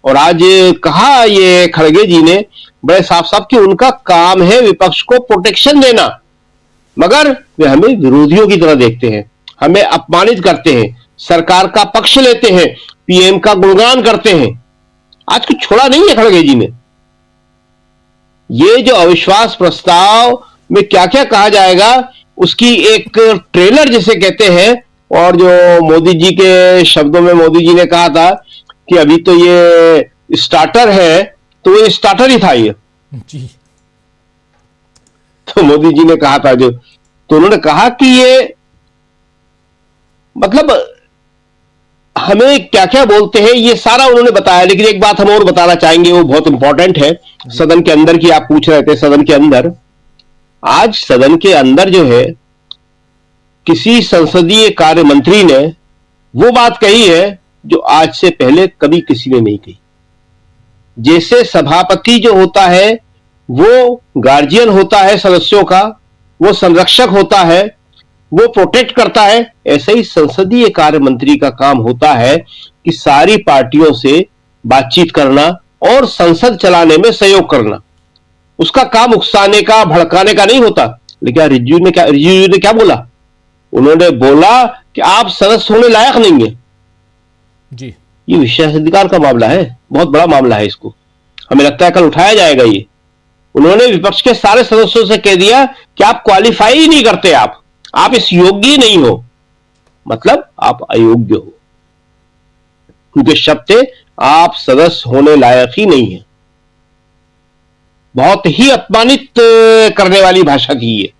और आज कहा ये खड़गे जी ने बड़े साफ साफ कि उनका काम है विपक्ष को प्रोटेक्शन देना, मगर वे हमें विरोधियों की तरह देखते हैं, हमें अपमानित करते हैं, सरकार का पक्ष लेते हैं, पीएम का गुणगान करते हैं। आज कुछ छोड़ा नहीं है खड़गे जी ने। ये जो अविश्वास प्रस्ताव में क्या क्या कहा जाएगा उसकी एक ट्रेलर जिसे कहते हैं, और जो मोदी जी के शब्दों में मोदी जी ने कहा था कि अभी तो ये स्टार्टर है, तो ये स्टार्टर ही था ये जी। तो मोदी जी ने कहा था जो, तो उन्होंने कहा कि ये मतलब हमें क्या क्या बोलते हैं ये सारा उन्होंने बताया। लेकिन एक बात हम और बताना चाहेंगे, वो बहुत इंपॉर्टेंट है, सदन के अंदर की आप पूछ रहे थे। सदन के अंदर, आज सदन के अंदर जो है किसी संसदीय कार्य मंत्री ने वो बात कही है जो आज से पहले कभी किसी ने नहीं कही। जैसे सभापति जो होता है वो गार्जियन होता है सदस्यों का, वो संरक्षक होता है, वो प्रोटेक्ट करता है, ऐसे ही संसदीय कार्य मंत्री का काम होता है कि सारी पार्टियों से बातचीत करना और संसद चलाने में सहयोग करना। उसका काम उकसाने का, भड़काने का नहीं होता। लेकिन रिजिजू ने क्या बोला? उन्होंने बोला कि आप सदस्य होने लायक नहीं है जी। ये विशेषाधिकार का मामला है, बहुत बड़ा मामला है, इसको हमें लगता है कल उठाया जाएगा ये। उन्होंने विपक्ष के सारे सदस्यों से कह दिया कि आप क्वालिफाई ही नहीं करते, आप इस योग्य ही नहीं हो, मतलब आप अयोग्य हो, क्योंकि शब्द है आप सदस्य होने लायक ही नहीं है। बहुत ही अपमानित करने वाली भाषा थी ये।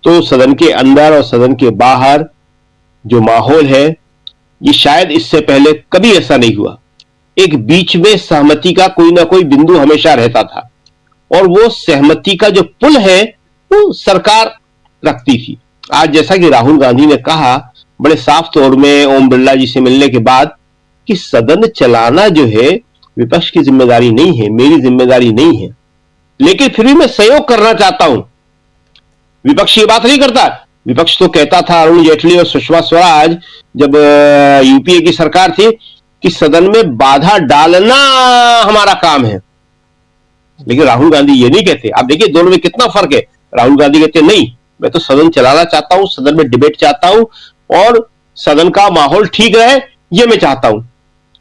तो सदन के अंदर और सदन के बाहर जो माहौल है, ये शायद इससे पहले कभी ऐसा नहीं हुआ। एक बीच में सहमति का कोई ना कोई बिंदु हमेशा रहता था और वो सहमति का जो पुल है वो सरकार रखती थी। आज जैसा कि राहुल गांधी ने कहा बड़े साफ तौर में ओम बिरला जी से मिलने के बाद कि सदन चलाना जो है विपक्ष की जिम्मेदारी नहीं है, मेरी जिम्मेदारी नहीं है, लेकिन फिर भी मैं सहयोग करना चाहता हूं। विपक्ष ये बात नहीं करता। विपक्ष तो कहता था, अरुण जेटली और सुषमा स्वराज जब यूपीए की सरकार थी, कि सदन में बाधा डालना हमारा काम है, लेकिन राहुल गांधी ये नहीं कहते। आप देखिए दोनों में कितना फर्क है। राहुल गांधी कहते नहीं, मैं तो सदन चलाना चाहता हूं, सदन में डिबेट चाहता हूं और सदन का माहौल ठीक रहे, ये मैं चाहता हूं।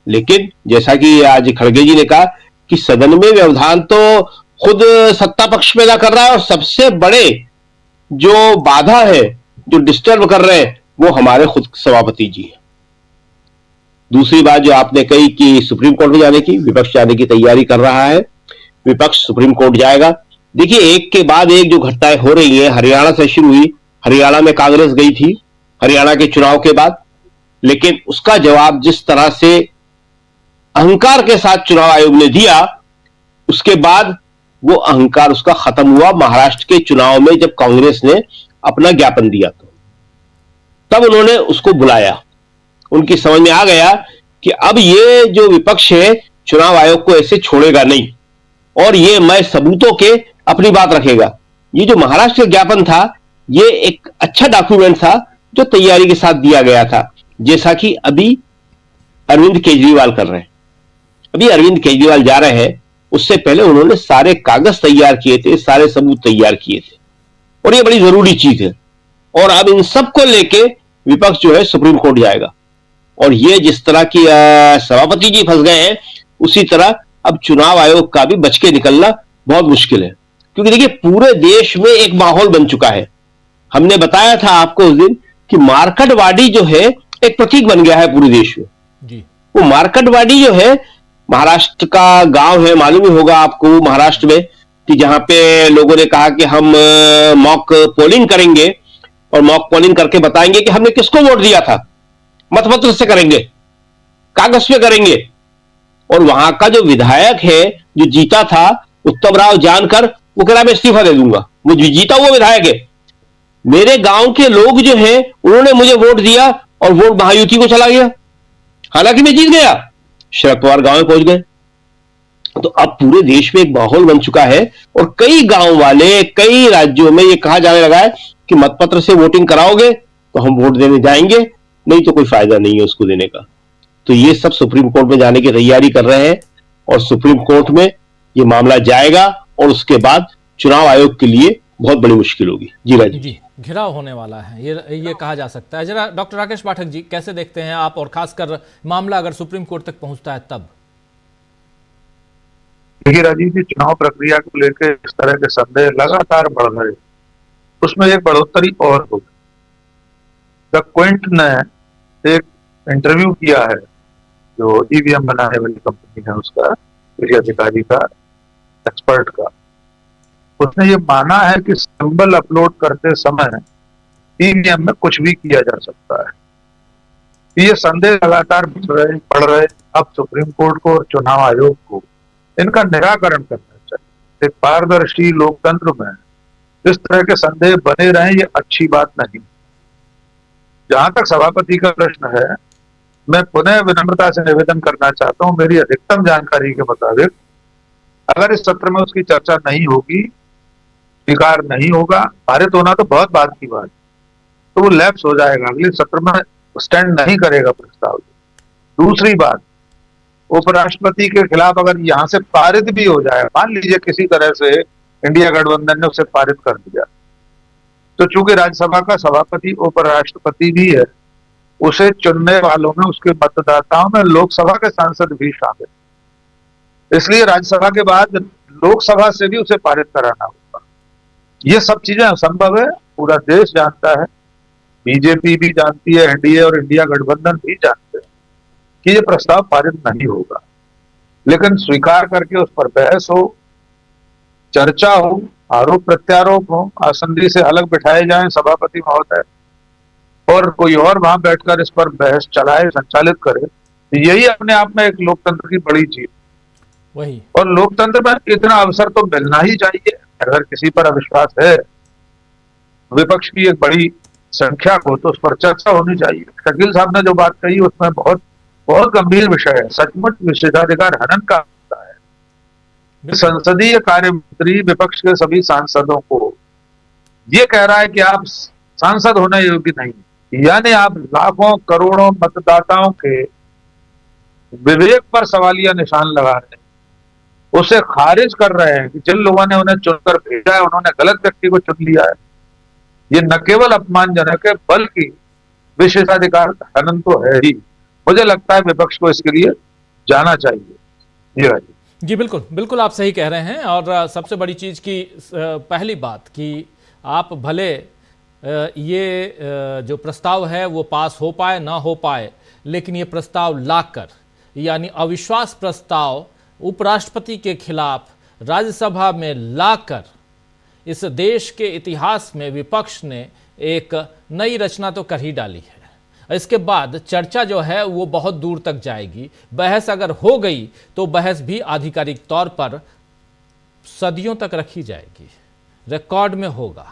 लेकिन जैसा कि आज खड़गे जी ने कहा कि सदन में व्यवधान तो खुद सत्ता पक्ष पैदा कर रहा है और सबसे बड़े जो बाधा है, जो डिस्टर्ब कर रहे हैं, वो हमारे खुद सभापति जी हैं। दूसरी बात जो आपने कही कि सुप्रीम कोर्ट में जाने की, विपक्ष जाने की तैयारी कर रहा है, विपक्ष सुप्रीम कोर्ट जाएगा। देखिए एक के बाद एक जो घटनाएं हो रही हैं, हरियाणा से शुरू हुई, हरियाणा में कांग्रेस गई थी हरियाणा के चुनाव के बाद, लेकिन उसका जवाब जिस तरह से अहंकार के साथ चुनाव आयोग ने दिया, उसके बाद वो अहंकार उसका खत्म हुआ। महाराष्ट्र के चुनाव में जब कांग्रेस ने अपना ज्ञापन दिया तब उन्होंने उसको बुलाया, उनकी समझ में आ गया कि अब ये जो विपक्ष है चुनाव आयोग को ऐसे छोड़ेगा नहीं और ये मैं सबूतों के अपनी बात रखेगा। ये जो महाराष्ट्र ज्ञापन था ये एक अच्छा डॉक्यूमेंट था जो तैयारी के साथ दिया गया था, जैसा कि अभी अरविंद केजरीवाल कर रहे हैं। अभी अरविंद केजरीवाल जा रहे हैं, उससे पहले उन्होंने सारे कागज तैयार किए थे, सारे सबूत तैयार किए थे और ये बड़ी जरूरी चीज है। और अब इन सबको लेके विपक्ष जो है सुप्रीम कोर्ट जाएगा और ये जिस तरह की सभापति जी फंस गए हैं, उसी तरह अब चुनाव आयोग का भी बच के निकलना बहुत मुश्किल है। क्योंकि देखिए पूरे देश में एक माहौल बन चुका है। हमने बताया था आपको उस दिन कि मार्केटवाड़ी जो है एक प्रतीक बन गया है पूरे देश में जी। वो मार्केटवाड़ी जो है महाराष्ट्र का गांव है, मालूम ही होगा आपको महाराष्ट्र में, कि जहां पे लोगों ने कहा कि हम मॉक पोलिंग करेंगे और मॉक पोलिंग करके बताएंगे कि हमने किसको वोट दिया था, मतपत्र से करेंगे, कागज पे करेंगे। और वहां का जो विधायक है जो जीता था उत्तम राव जानकर, वो कह रहा मैं इस्तीफा दे दूंगा, वो जीता हुआ विधायक है। मेरे गांव के लोग जो है उन्होंने मुझे वोट दिया और वोट महायुति को चला गया, हालांकि मैं जीत गया। शरद पवार गांव में पहुंच गए। तो अब पूरे देश में एक माहौल बन चुका है और कई गांव वाले कई राज्यों में ये कहा जाने लगा है कि मतपत्र से वोटिंग कराओगे तो हम वोट देने जाएंगे, नहीं तो कोई फायदा नहीं है उसको देने का। तो ये सब सुप्रीम कोर्ट में जाने की तैयारी कर रहे हैं और सुप्रीम कोर्ट में ये मामला जाएगा और उसके बाद चुनाव आयोग के लिए बहुत बड़ी मुश्किल होगी। जी राजीव जी, घिराव होने वाला है ये कहा जा सकता है। जरा डॉक्टर राकेश पाठक जी कैसे देखते हैं आप, और खासकर मामला अगर सुप्रीम कोर्ट तक पहुंचता है तब? देखिए राजीव जी, चुनाव प्रक्रिया को लेकर इस तरह के संदेह लगातार बढ़ रहे, उसमें एक बढ़ोतरी और होगी। द क्विंट ने एक इंटरव्यू किया है जो ईवीएम बनाने वाली कंपनी है उसका, कृषि अधिकारी का, एक्सपर्ट का। उसने ये माना है कि सिंबल अपलोड करते समय ईवीएम में कुछ भी किया जा सकता है। ये संदेह लगातार बढ़ रहे। अब सुप्रीम कोर्ट को और चुनाव आयोग को इनका निराकरण करना चाहिए। एक पारदर्शी लोकतंत्र में इस तरह के संदेह बने रहे, ये अच्छी बात नहीं। जहां तक सभापति का प्रश्न है, मैं पुनः विनम्रता से निवेदन करना चाहता हूं, मेरी अधिकतम जानकारी के मुताबिक अगर इस सत्र में उसकी चर्चा नहीं होगी, स्वीकार नहीं होगा, पारित होना तो बहुत बात की बात, तो वो लैप्स हो जाएगा, अगले सत्र में स्टैंड नहीं करेगा प्रस्ताव। दूसरी बात, उपराष्ट्रपति के खिलाफ अगर यहां से पारित भी हो जाए, मान लीजिए किसी तरह से इंडिया गठबंधन ने उसे पारित कर दिया, तो चूंकि राज्यसभा का सभापति उपराष्ट्रपति भी है, उसे चुनने वालों में, उसके मतदाताओं में लोकसभा के सांसद भी शामिल, इसलिए राज्यसभा के बाद लोकसभा से भी उसे पारित कराना होगा। ये सब चीजें असंभव है, पूरा देश जानता है, बीजेपी भी जानती है, एनडीए और इंडिया गठबंधन भी जानते हैं कि ये प्रस्ताव पारित नहीं होगा। लेकिन स्वीकार करके उस पर बहस हो, चर्चा हो, आरोप प्रत्यारोप हो, आसंदी से अलग बिठाए जाएं सभापति महोदय, और कोई और वहां बैठकर इस पर बहस चलाए, संचालित करे, तो यही अपने आप में एक लोकतंत्र की बड़ी चीज। वही, और लोकतंत्र में इतना अवसर तो मिलना ही चाहिए। अगर किसी पर अविश्वास है, विपक्ष की एक बड़ी संख्या को, तो उस पर चर्चा होनी चाहिए। शकील साहब ने जो बात कही उसमें बहुत बहुत गंभीर विषय है। सचमुच विशेषाधिकार हनन का होता है। संसदीय कार्य मंत्री विपक्ष के सभी सांसदों को ये कह रहा है कि आप सांसद होने योग्य नहीं, यानी आप लाखों करोड़ों मतदाताओं के विवेक पर सवालिया निशान लगा रहे हैं, उसे खारिज कर रहे हैं कि जिन लोगों ने उन्हें चुनकर भेजा है उन्होंने गलत व्यक्ति को चुन लिया है। ये न केवल अपमानजनक है बल्कि विशेषाधिकार हनन तो है ही। मुझे लगता है विपक्ष को इसके लिए जाना चाहिए। जी बिल्कुल बिल्कुल, आप सही कह रहे हैं। और सबसे बड़ी चीज़ की पहली बात कि आप भले ये जो प्रस्ताव है वो पास हो पाए ना हो पाए, लेकिन ये प्रस्ताव लाकर, यानी अविश्वास प्रस्ताव उपराष्ट्रपति के खिलाफ राज्यसभा में लाकर इस देश के इतिहास में विपक्ष ने एक नई रचना तो कर ही डाली है। इसके बाद चर्चा जो है वो बहुत दूर तक जाएगी। बहस अगर हो गई तो बहस भी आधिकारिक तौर पर सदियों तक रखी जाएगी, रिकॉर्ड में होगा,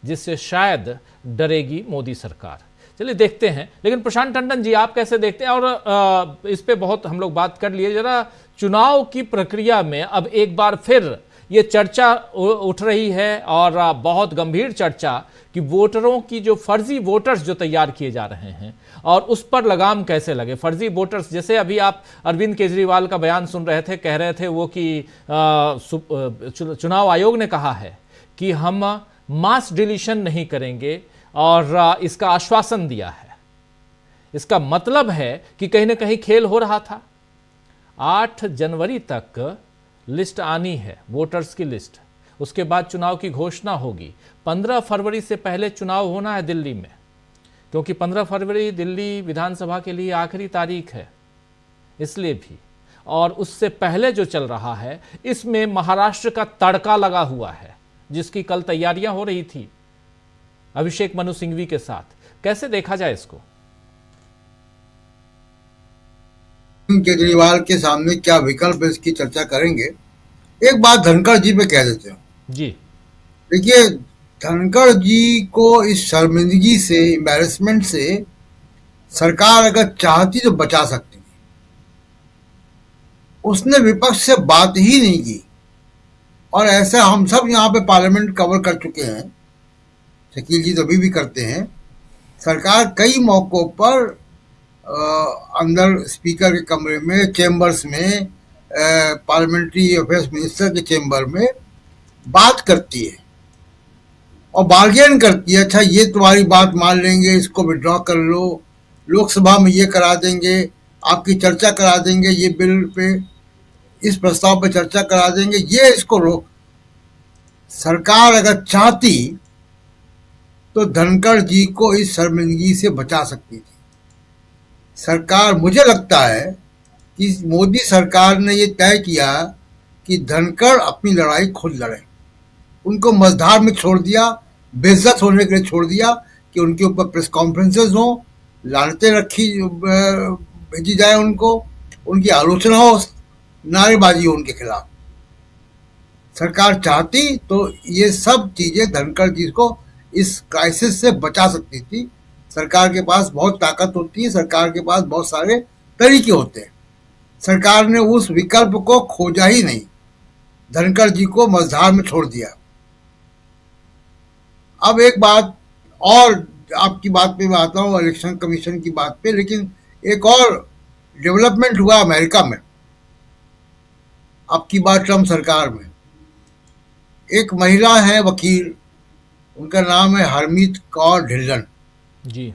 जिससे शायद डरेगी मोदी सरकार। चलिए देखते हैं। लेकिन प्रशांत टंडन जी, आप कैसे देखते हैं? और इस पे बहुत हम लोग बात कर लिए। जरा चुनाव की प्रक्रिया में अब एक बार फिर ये चर्चा उठ रही है, और बहुत गंभीर चर्चा, कि वोटरों की जो फर्जी वोटर्स जो तैयार किए जा रहे हैं और उस पर लगाम कैसे लगे। फर्जी वोटर्स, जैसे अभी आप अरविंद केजरीवाल का बयान सुन रहे थे, कह रहे थे वो कि चुनाव आयोग ने कहा है कि हम मास डिलीशन नहीं करेंगे, और इसका आश्वासन दिया है। इसका मतलब है कि कहीं ना कहीं खेल हो रहा था। 8 जनवरी तक लिस्ट आनी है, वोटर्स की लिस्ट। उसके बाद चुनाव की घोषणा होगी। 15 फरवरी से पहले चुनाव होना है दिल्ली में, क्योंकि 15 फरवरी दिल्ली विधानसभा के लिए आखिरी तारीख है, इसलिए भी। और उससे पहले जो चल रहा है, इसमें महाराष्ट्र का तड़का लगा हुआ है, जिसकी कल तैयारियां हो रही थी अभिषेक मनु सिंघवी के साथ। कैसे देखा जाए इसको? केजरीवाल के सामने क्या विकल्प है, इसकी चर्चा करेंगे। एक बात धनखड़ जी पे कह देते हैं जी। देखिए, धनखड़ जी को इस शर्मिंदगी से, एम्बैरेसमेंट से सरकार अगर चाहती तो बचा सकती थी। उसने विपक्ष से बात ही नहीं की, और ऐसा हम सब यहाँ पे पार्लियामेंट कवर कर चुके हैं, शकील जी तभी भी करते हैं। सरकार कई मौकों पर अंदर स्पीकर के कमरे में, चेम्बर्स में, पार्लियामेंट्री अफेयर्स मिनिस्टर के चेम्बर में बात करती है और बार्गेन करती है। अच्छा, ये तुम्हारी बात मान लेंगे, इसको विड्रॉ कर लो, लोकसभा में ये करा देंगे, आपकी चर्चा करा देंगे, ये बिल पे, इस प्रस्ताव पे चर्चा करा देंगे, ये इसको रोक। सरकार अगर चाहती तो धनखड़ जी को इस शर्मिंदगी से बचा सकती थी। सरकार, मुझे लगता है कि मोदी सरकार ने ये तय किया कि धनखड़ अपनी लड़ाई खुद लड़े। उनको मझधार में छोड़ दिया, बेइज्जत होने के लिए छोड़ दिया, कि उनके ऊपर प्रेस कॉन्फ्रेंसेस हो, लानतें भेजी जाए उनको, उनकी आलोचना हो, नारेबाजी हो उनके खिलाफ। सरकार चाहती तो ये सब चीजें धनखड़ जी को इस क्राइसिस से बचा सकती थी। सरकार के पास बहुत ताकत होती है, सरकार के पास बहुत सारे तरीके होते हैं। सरकार ने उस विकल्प को खोजा ही नहीं, धनखड़ जी को मझधार में छोड़ दिया। अब एक बात और, आपकी बात पे मैं आता हूँ, इलेक्शन कमीशन की बात पे, लेकिन एक और डेवलपमेंट हुआ अमेरिका में अब की बार ट्रम्प सरकार में। एक महिला है वकील, उनका नाम है हरमीत कौर ढिल्लन जी।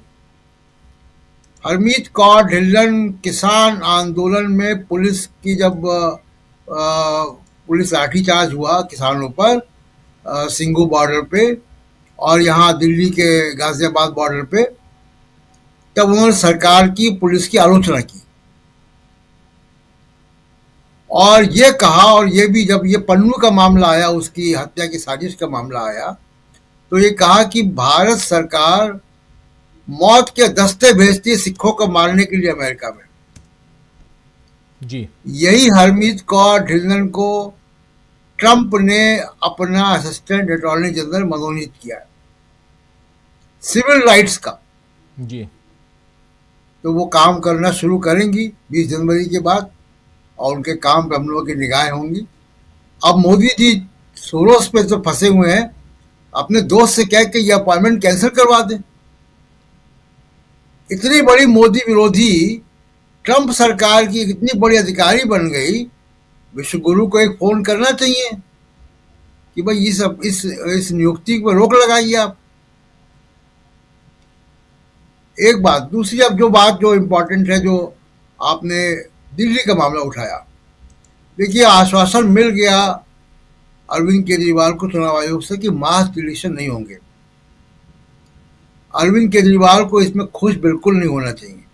हरमीत कौर ढिल्लन किसान आंदोलन में पुलिस की, जब पुलिस लाठीचार्ज हुआ किसानों पर सिंघू बॉर्डर पे और यहाँ दिल्ली के गाजियाबाद बॉर्डर पे, तब उन्होंने सरकार की, पुलिस की आलोचना की और ये कहा, और ये भी जब ये पन्नू का मामला आया, उसकी हत्या की साजिश का मामला आया, तो ये कहा कि भारत सरकार मौत के दस्ते भेजती है सिखों को मारने के लिए अमेरिका में। जी, यही हरमीत कौर ढिल्लन को ट्रंप ने अपना असिस्टेंट अटॉर्नी जनरल मनोनीत किया है, सिविल राइट्स का। जी, तो वो काम करना शुरू करेंगी 20 जनवरी के बाद, और उनके काम पे हम लोगों की निगाहें होंगी। अब मोदी जी सोरोस पे तो फंसे हुए हैं, अपने दोस्त से कह के ये अपॉइंटमेंट कैंसिल करवा दें। इतनी बड़ी मोदी विरोधी ट्रंप सरकार की इतनी बड़ी अधिकारी बन गई, विश्वगुरु को एक फोन करना चाहिए कि भाई इस नियुक्ति पर रोक लगाइए आप। एक बात। दूसरी, अब जो इम्पोर्टेंट है, जो आपने दिल्ली का मामला उठाया, देखिए आश्वासन मिल गया अरविंद केजरीवाल को चुनाव आयोग से कि मास डिलीशन नहीं होंगे। अरविंद केजरीवाल को इसमें खुश बिल्कुल नहीं होना चाहिए,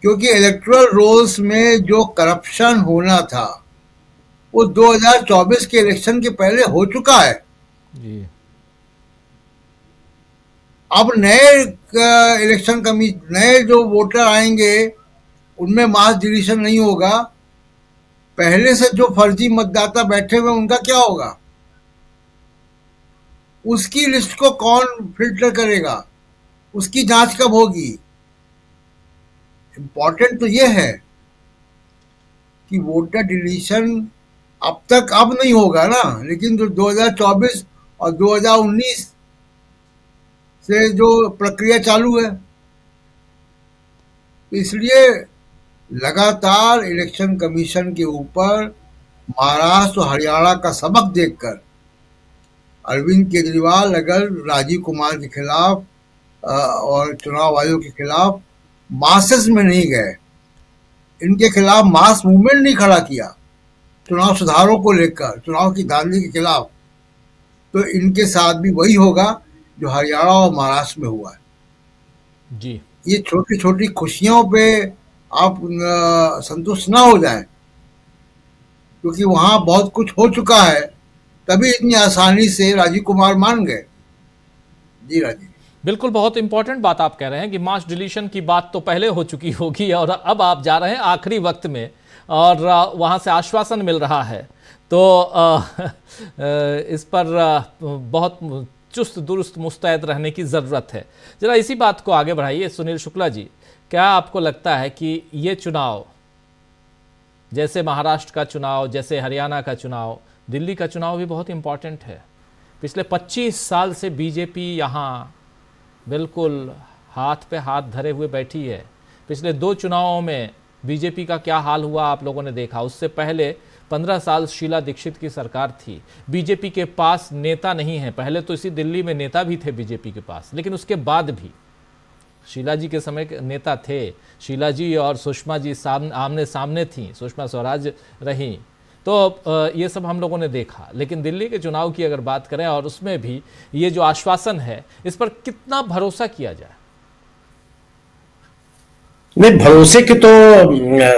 क्योंकि इलेक्टोरल रोल्स में जो करप्शन होना था वो 2024 के इलेक्शन के पहले हो चुका है। जी, अब नए इलेक्शन कमीशन, नए जो वोटर आएंगे उनमें मास डिलीशन नहीं होगा। पहले से जो फर्जी मतदाता बैठे हुए उनका क्या होगा? उसकी लिस्ट को कौन फिल्टर करेगा? उसकी जांच कब होगी? इम्पोर्टेंट तो ये है कि वोटर डिलीशन अब नहीं होगा ना, लेकिन जो 2024 और 2019 से जो प्रक्रिया चालू है, इसलिए लगातार इलेक्शन कमीशन के ऊपर महाराष्ट्र और हरियाणा का सबक देखकर अरविंद केजरीवाल अगर राजीव कुमार के खिलाफ और चुनाव आयोग के खिलाफ मासेस में नहीं गए, इनके खिलाफ मास मूवमेंट नहीं खड़ा किया चुनाव सुधारों को लेकर, चुनाव की धांधली के खिलाफ, तो इनके साथ भी वही होगा जो हरियाणा और महाराष्ट्र में हुआ है। जी, ये छोटी छोटी खुशियों पे आप संतुष्ट ना हो जाएं, क्योंकि वहां बहुत कुछ हो चुका है, तभी इतनी आसानी से राजीव कुमार मान गए। जी राजीव, बिल्कुल, बहुत इंपॉर्टेंट बात आप कह रहे हैं कि मास डिलीशन की बात तो पहले हो चुकी होगी और अब आप जा रहे हैं आखिरी वक्त में और वहां से आश्वासन मिल रहा है, तो इस पर बहुत चुस्त दुरुस्त मुस्तैद रहने की ज़रूरत है। जरा इसी बात को आगे बढ़ाइए सुनील शुक्ला जी, क्या आपको लगता है कि ये चुनाव, जैसे महाराष्ट्र का चुनाव, जैसे हरियाणा का चुनाव, दिल्ली का चुनाव भी बहुत इंपॉर्टेंट है? पिछले 25 साल से बीजेपी यहाँ बिल्कुल हाथ पे हाथ धरे हुए बैठी है। पिछले 2 चुनावों में बीजेपी का क्या हाल हुआ आप लोगों ने देखा। उससे पहले 15 साल शीला दीक्षित की सरकार थी, बीजेपी के पास नेता नहीं है। पहले तो इसी दिल्ली में नेता भी थे बीजेपी के पास, लेकिन उसके बाद भी शीला जी के समय के नेता थे। शीला जी और सुषमा जी आमने सामने थीं, सुषमा स्वराज रहीं, तो ये सब हम लोगों ने देखा। लेकिन दिल्ली के चुनाव की अगर बात करें और उसमें भी ये जो आश्वासन है, इस पर कितना भरोसा किया जाए? नहीं, भरोसे के तो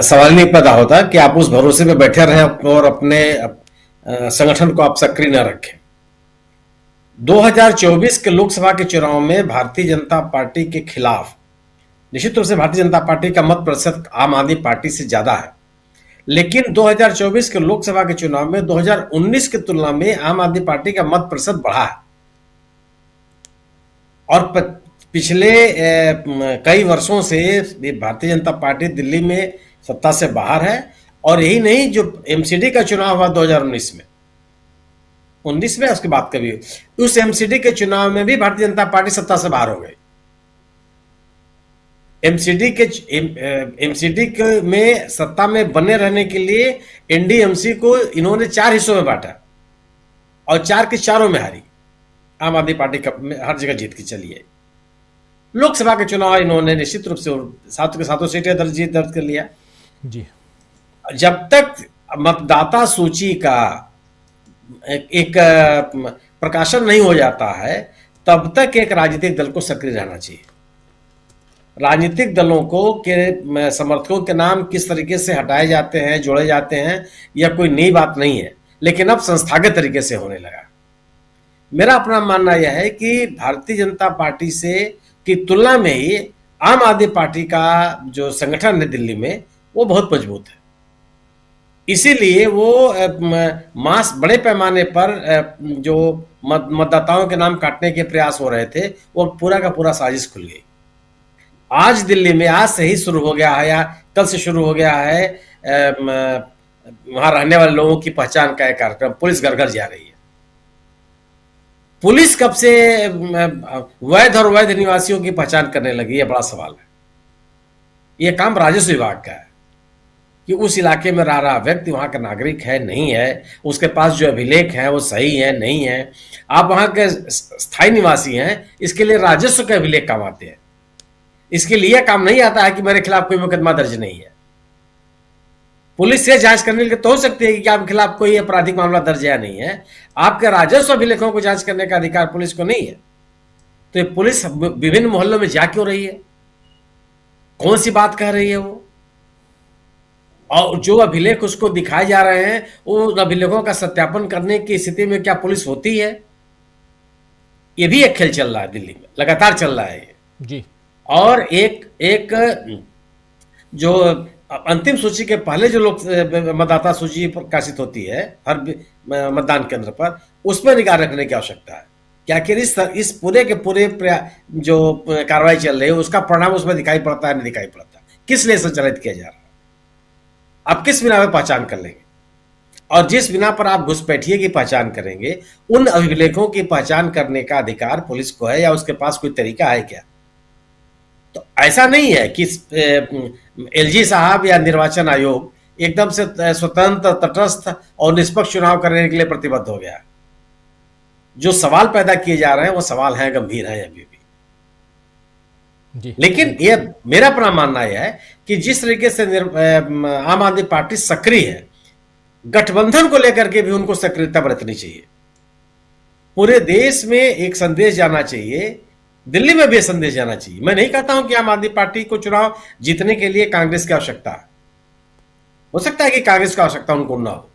सवाल नहीं पैदा होता कि आप उस भरोसे पे बैठे रहें और अपने संगठन को आप सक्रिय न रखें। 2024 के लोकसभा के चुनाव में भारतीय जनता पार्टी के खिलाफ निश्चित रूप से भारतीय जनता पार्टी का मत प्रतिशत आम आदमी पार्टी से ज्यादा है, लेकिन 2024 के लोकसभा के चुनाव में 2019 की तुलना में आम आदमी पार्टी का मत प्रतिशत बढ़ा है। और पिछले कई वर्षों से भारतीय जनता पार्टी दिल्ली में सत्ता से बाहर है। और यही नहीं, जो एमसीडी का चुनाव हुआ 2019 में, 19 में उसकी बात कभी, उस एमसीडी के चुनाव में भी भारतीय जनता पार्टी सत्ता से बाहर हो गई। एमसीडी के में सत्ता में बने रहने के लिए एनडीएमसी को इन्होंने 4 हिस्सों में बांटा और 4 के चारों में हारी। आम आदमी पार्टी का हर जगह जीत की चली है। लोकसभा के चुनाव इन्होंने निश्चित रूप से 7 के 7 सीटें दर्ज कर लिया। जी, जब तक मतदाता सूची का एक प्रकाशन नहीं हो जाता है, तब तक एक राजनीतिक दल को सक्रिय रहना चाहिए। राजनीतिक दलों को के समर्थकों के नाम किस तरीके से हटाए जाते हैं, जोड़े जाते हैं, यह कोई नई बात नहीं है, लेकिन अब संस्थागत तरीके से होने लगा। मेरा अपना मानना यह है कि भारतीय जनता पार्टी से की तुलना में ही आम आदमी पार्टी का जो संगठन है दिल्ली में वो बहुत मजबूत है। इसीलिए वो मास बड़े पैमाने पर जो मतदाताओं के नाम काटने के प्रयास हो रहे थे वो पूरा का पूरा साजिश खुल गई। आज दिल्ली में आज से ही शुरू हो गया है या कल से शुरू हो गया है वहां रहने वाले लोगों की पहचान का एक कार्यक्रम। पुलिस घर घर जा रही है। पुलिस कब से वैध और वैध निवासियों की पहचान करने लगी, ये बड़ा सवाल है। यह काम राजस्व विभाग का है कि उस इलाके में रह रहा व्यक्ति वहां का नागरिक है नहीं है, उसके पास जो अभिलेख है वो सही है नहीं है। आप वहां के स्थायी निवासी हैं, इसके लिए राजस्व के अभिलेख काम आते हैं। इसके लिए काम नहीं आता है कि मेरे खिलाफ कोई मुकदमा दर्ज नहीं है। पुलिस से जांच करने के लिए तो हो सकती है कि आपके खिलाफ कोई आपराधिक मामला दर्ज या नहीं है। आपके राजस्व अभिलेखों को जांच करने का अधिकार पुलिस को नहीं है। तो ये पुलिस विभिन्न मोहल्लों में जा क्यों रही है? कौन सी बात कह रही है वो? और जो अभिलेख उसको दिखाए जा रहे हैं उन अभिलेखों का सत्यापन करने की स्थिति में क्या पुलिस होती है? ये भी एक खेल चल रहा है दिल्ली में, लगातार चल रहा है जी। और एक जो अंतिम सूची के पहले जो लोग मतदाता सूची प्रकाशित होती है हर मतदान केंद्र पर, उसमें निगाह रखने की आवश्यकता है। क्या कि इस पूरे के पूरे जो कार्रवाई चल रही है उसका परिणाम उसमें दिखाई पड़ता है नहीं दिखाई पड़ता? किस लिए संचालित किया जा रहा है? आप किस बिना पर पहचान कर लेंगे? और जिस बिना पर आप घुसपैठिए की पहचान करेंगे, उन अभिलेखों की पहचान करने का अधिकार पुलिस को है या उसके पास कोई तरीका है क्या? तो ऐसा नहीं है कि एलजी साहब या निर्वाचन आयोग एकदम से स्वतंत्र, तटस्थ और निष्पक्ष चुनाव करने के लिए प्रतिबद्ध हो गया। जो सवाल पैदा किए जा रहे हैं वो सवाल हैं, गंभीर हैं अभी भी जी। लेकिन ये मेरा अपना मानना यह है कि जिस तरीके से आम आदमी पार्टी सक्रिय है, गठबंधन को लेकर के भी उनको सक्रियता बरतनी चाहिए। पूरे देश में एक संदेश जाना चाहिए, दिल्ली में भी संदेश जाना चाहिए। मैं नहीं कहता हूं कि आम आदमी पार्टी को चुनाव जीतने के लिए कांग्रेस की आवश्यकता है। हो सकता है कि कांग्रेस की आवश्यकता उनको ना हो,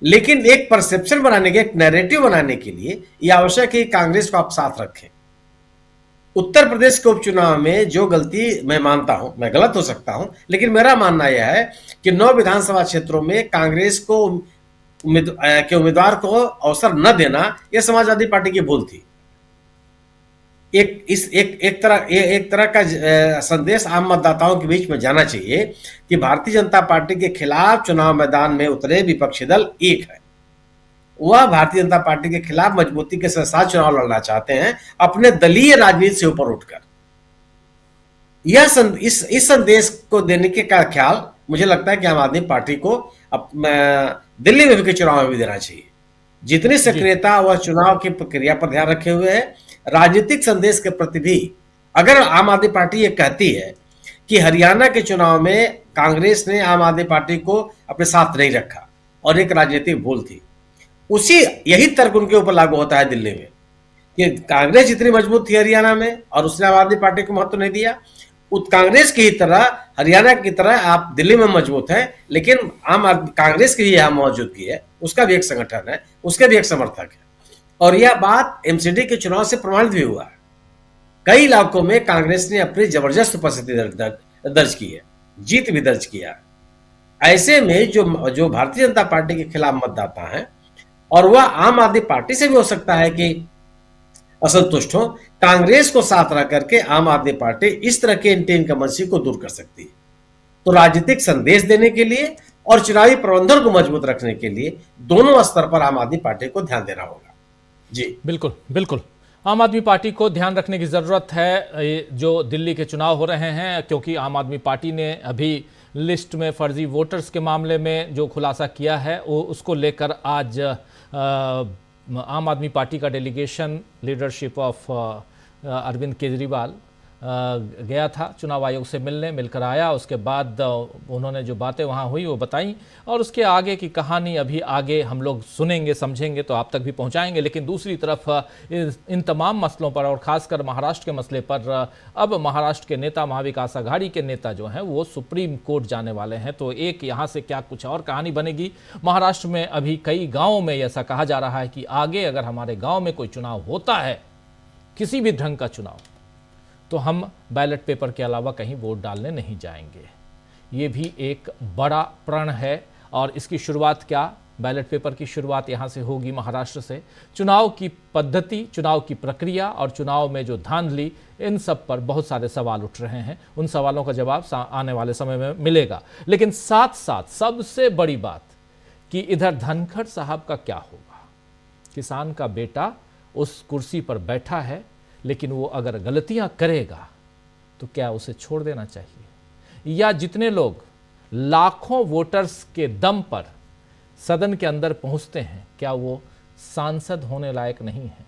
लेकिन एक परसेप्शन बनाने के, एक नैरेटिव बनाने के लिए यह आवश्यक है कि कांग्रेस को आप साथ रखें। उत्तर प्रदेश के उपचुनाव में जो गलती मैं मानता हूं, मैं गलत हो सकता हूं, लेकिन मेरा मानना यह है कि 9 विधानसभा क्षेत्रों में कांग्रेस को के उम्मीदवार को अवसर न देना यह समाजवादी पार्टी की भूल थी। एक तरह का संदेश आम मतदाताओं के बीच में जाना चाहिए कि भारतीय जनता पार्टी के खिलाफ चुनाव मैदान में उतरे विपक्षी दल एक है। वह भारतीय जनता पार्टी के खिलाफ मजबूती के साथ चुनाव लड़ना चाहते हैं, अपने दलीय राजनीति से ऊपर उठकर। इस संदेश को देने के का ख्याल मुझे लगता है कि आम आदमी पार्टी को दिल्ली में भी चुनाव में भी देना चाहिए। जितनी सक्रियता वह चुनाव की प्रक्रिया पर ध्यान रखे हुए है, राजनीतिक संदेश के प्रति भी अगर आम आदमी पार्टी ये कहती है कि हरियाणा के चुनाव में कांग्रेस ने आम आदमी पार्टी को अपने साथ नहीं रखा और एक राजनीतिक भूल थी, यही तर्क उनके ऊपर लागू होता है दिल्ली में कि कांग्रेस जितनी मजबूत थी हरियाणा में और उसने आम आदमी पार्टी को महत्व नहीं दिया, कांग्रेस की तरह हरियाणा की तरह आप दिल्ली में मजबूत हैं, लेकिन कांग्रेस की भी यहाँ मौजूदगी है, उसका भी एक संगठन है, उसके भी एक समर्थक है। और यह बात एमसीडी के चुनाव से प्रमाणित भी हुआ है। कई इलाकों में कांग्रेस ने अपनी जबरदस्त उपस्थिति दर्ज की है, जीत भी दर्ज किया। ऐसे में जो भारतीय जनता पार्टी के खिलाफ मतदाता हैं और वह आम आदमी पार्टी से भी हो सकता है कि असंतुष्ट हो, कांग्रेस को साथ रख करके आम आदमी पार्टी इस तरह के एंटी इनकम्बेंसी को दूर कर सकती है। तो राजनीतिक संदेश देने के लिए और चुनावी प्रबंधन को मजबूत रखने के लिए दोनों स्तर पर आम आदमी पार्टी को ध्यान देना होगा। जी बिल्कुल बिल्कुल, आम आदमी पार्टी को ध्यान रखने की ज़रूरत है जो दिल्ली के चुनाव हो रहे हैं, क्योंकि आम आदमी पार्टी ने अभी लिस्ट में फर्जी वोटर्स के मामले में जो खुलासा किया है वो उसको लेकर आज आम आदमी पार्टी का delegation leadership of Arvind Kejriwal गया था चुनाव आयोग से मिलने, मिलकर आया। उसके बाद उन्होंने जो बातें वहाँ हुई वो बताई, और उसके आगे की कहानी अभी आगे हम लोग सुनेंगे, समझेंगे, तो आप तक भी पहुँचाएंगे। लेकिन दूसरी तरफ इन तमाम मसलों पर, और ख़ासकर महाराष्ट्र के मसले पर, अब महाराष्ट्र के नेता, महाविकास आघाड़ी के नेता जो हैं वो सुप्रीम कोर्ट जाने वाले हैं। तो एक यहाँ से क्या कुछ और कहानी बनेगी। महाराष्ट्र में अभी कई गाँवों में ऐसा कहा जा रहा है कि आगे अगर हमारे गाँव में कोई चुनाव होता है, किसी भी ढंग का चुनाव, तो हम बैलेट पेपर के अलावा कहीं वोट डालने नहीं जाएंगे। ये भी एक बड़ा प्रण है, और इसकी शुरुआत क्या, बैलेट पेपर की शुरुआत यहाँ से होगी, महाराष्ट्र से। चुनाव की पद्धति, चुनाव की प्रक्रिया और चुनाव में जो धांधली, इन सब पर बहुत सारे सवाल उठ रहे हैं। उन सवालों का जवाब आने वाले समय में मिलेगा। लेकिन साथ साथ सबसे बड़ी बात कि इधर धनखड़ साहब का क्या होगा। किसान का बेटा उस कुर्सी पर बैठा है, लेकिन वो अगर गलतियां करेगा तो क्या उसे छोड़ देना चाहिए, या जितने लोग लाखों वोटर्स के दम पर सदन के अंदर पहुंचते हैं, क्या वो सांसद होने लायक नहीं है।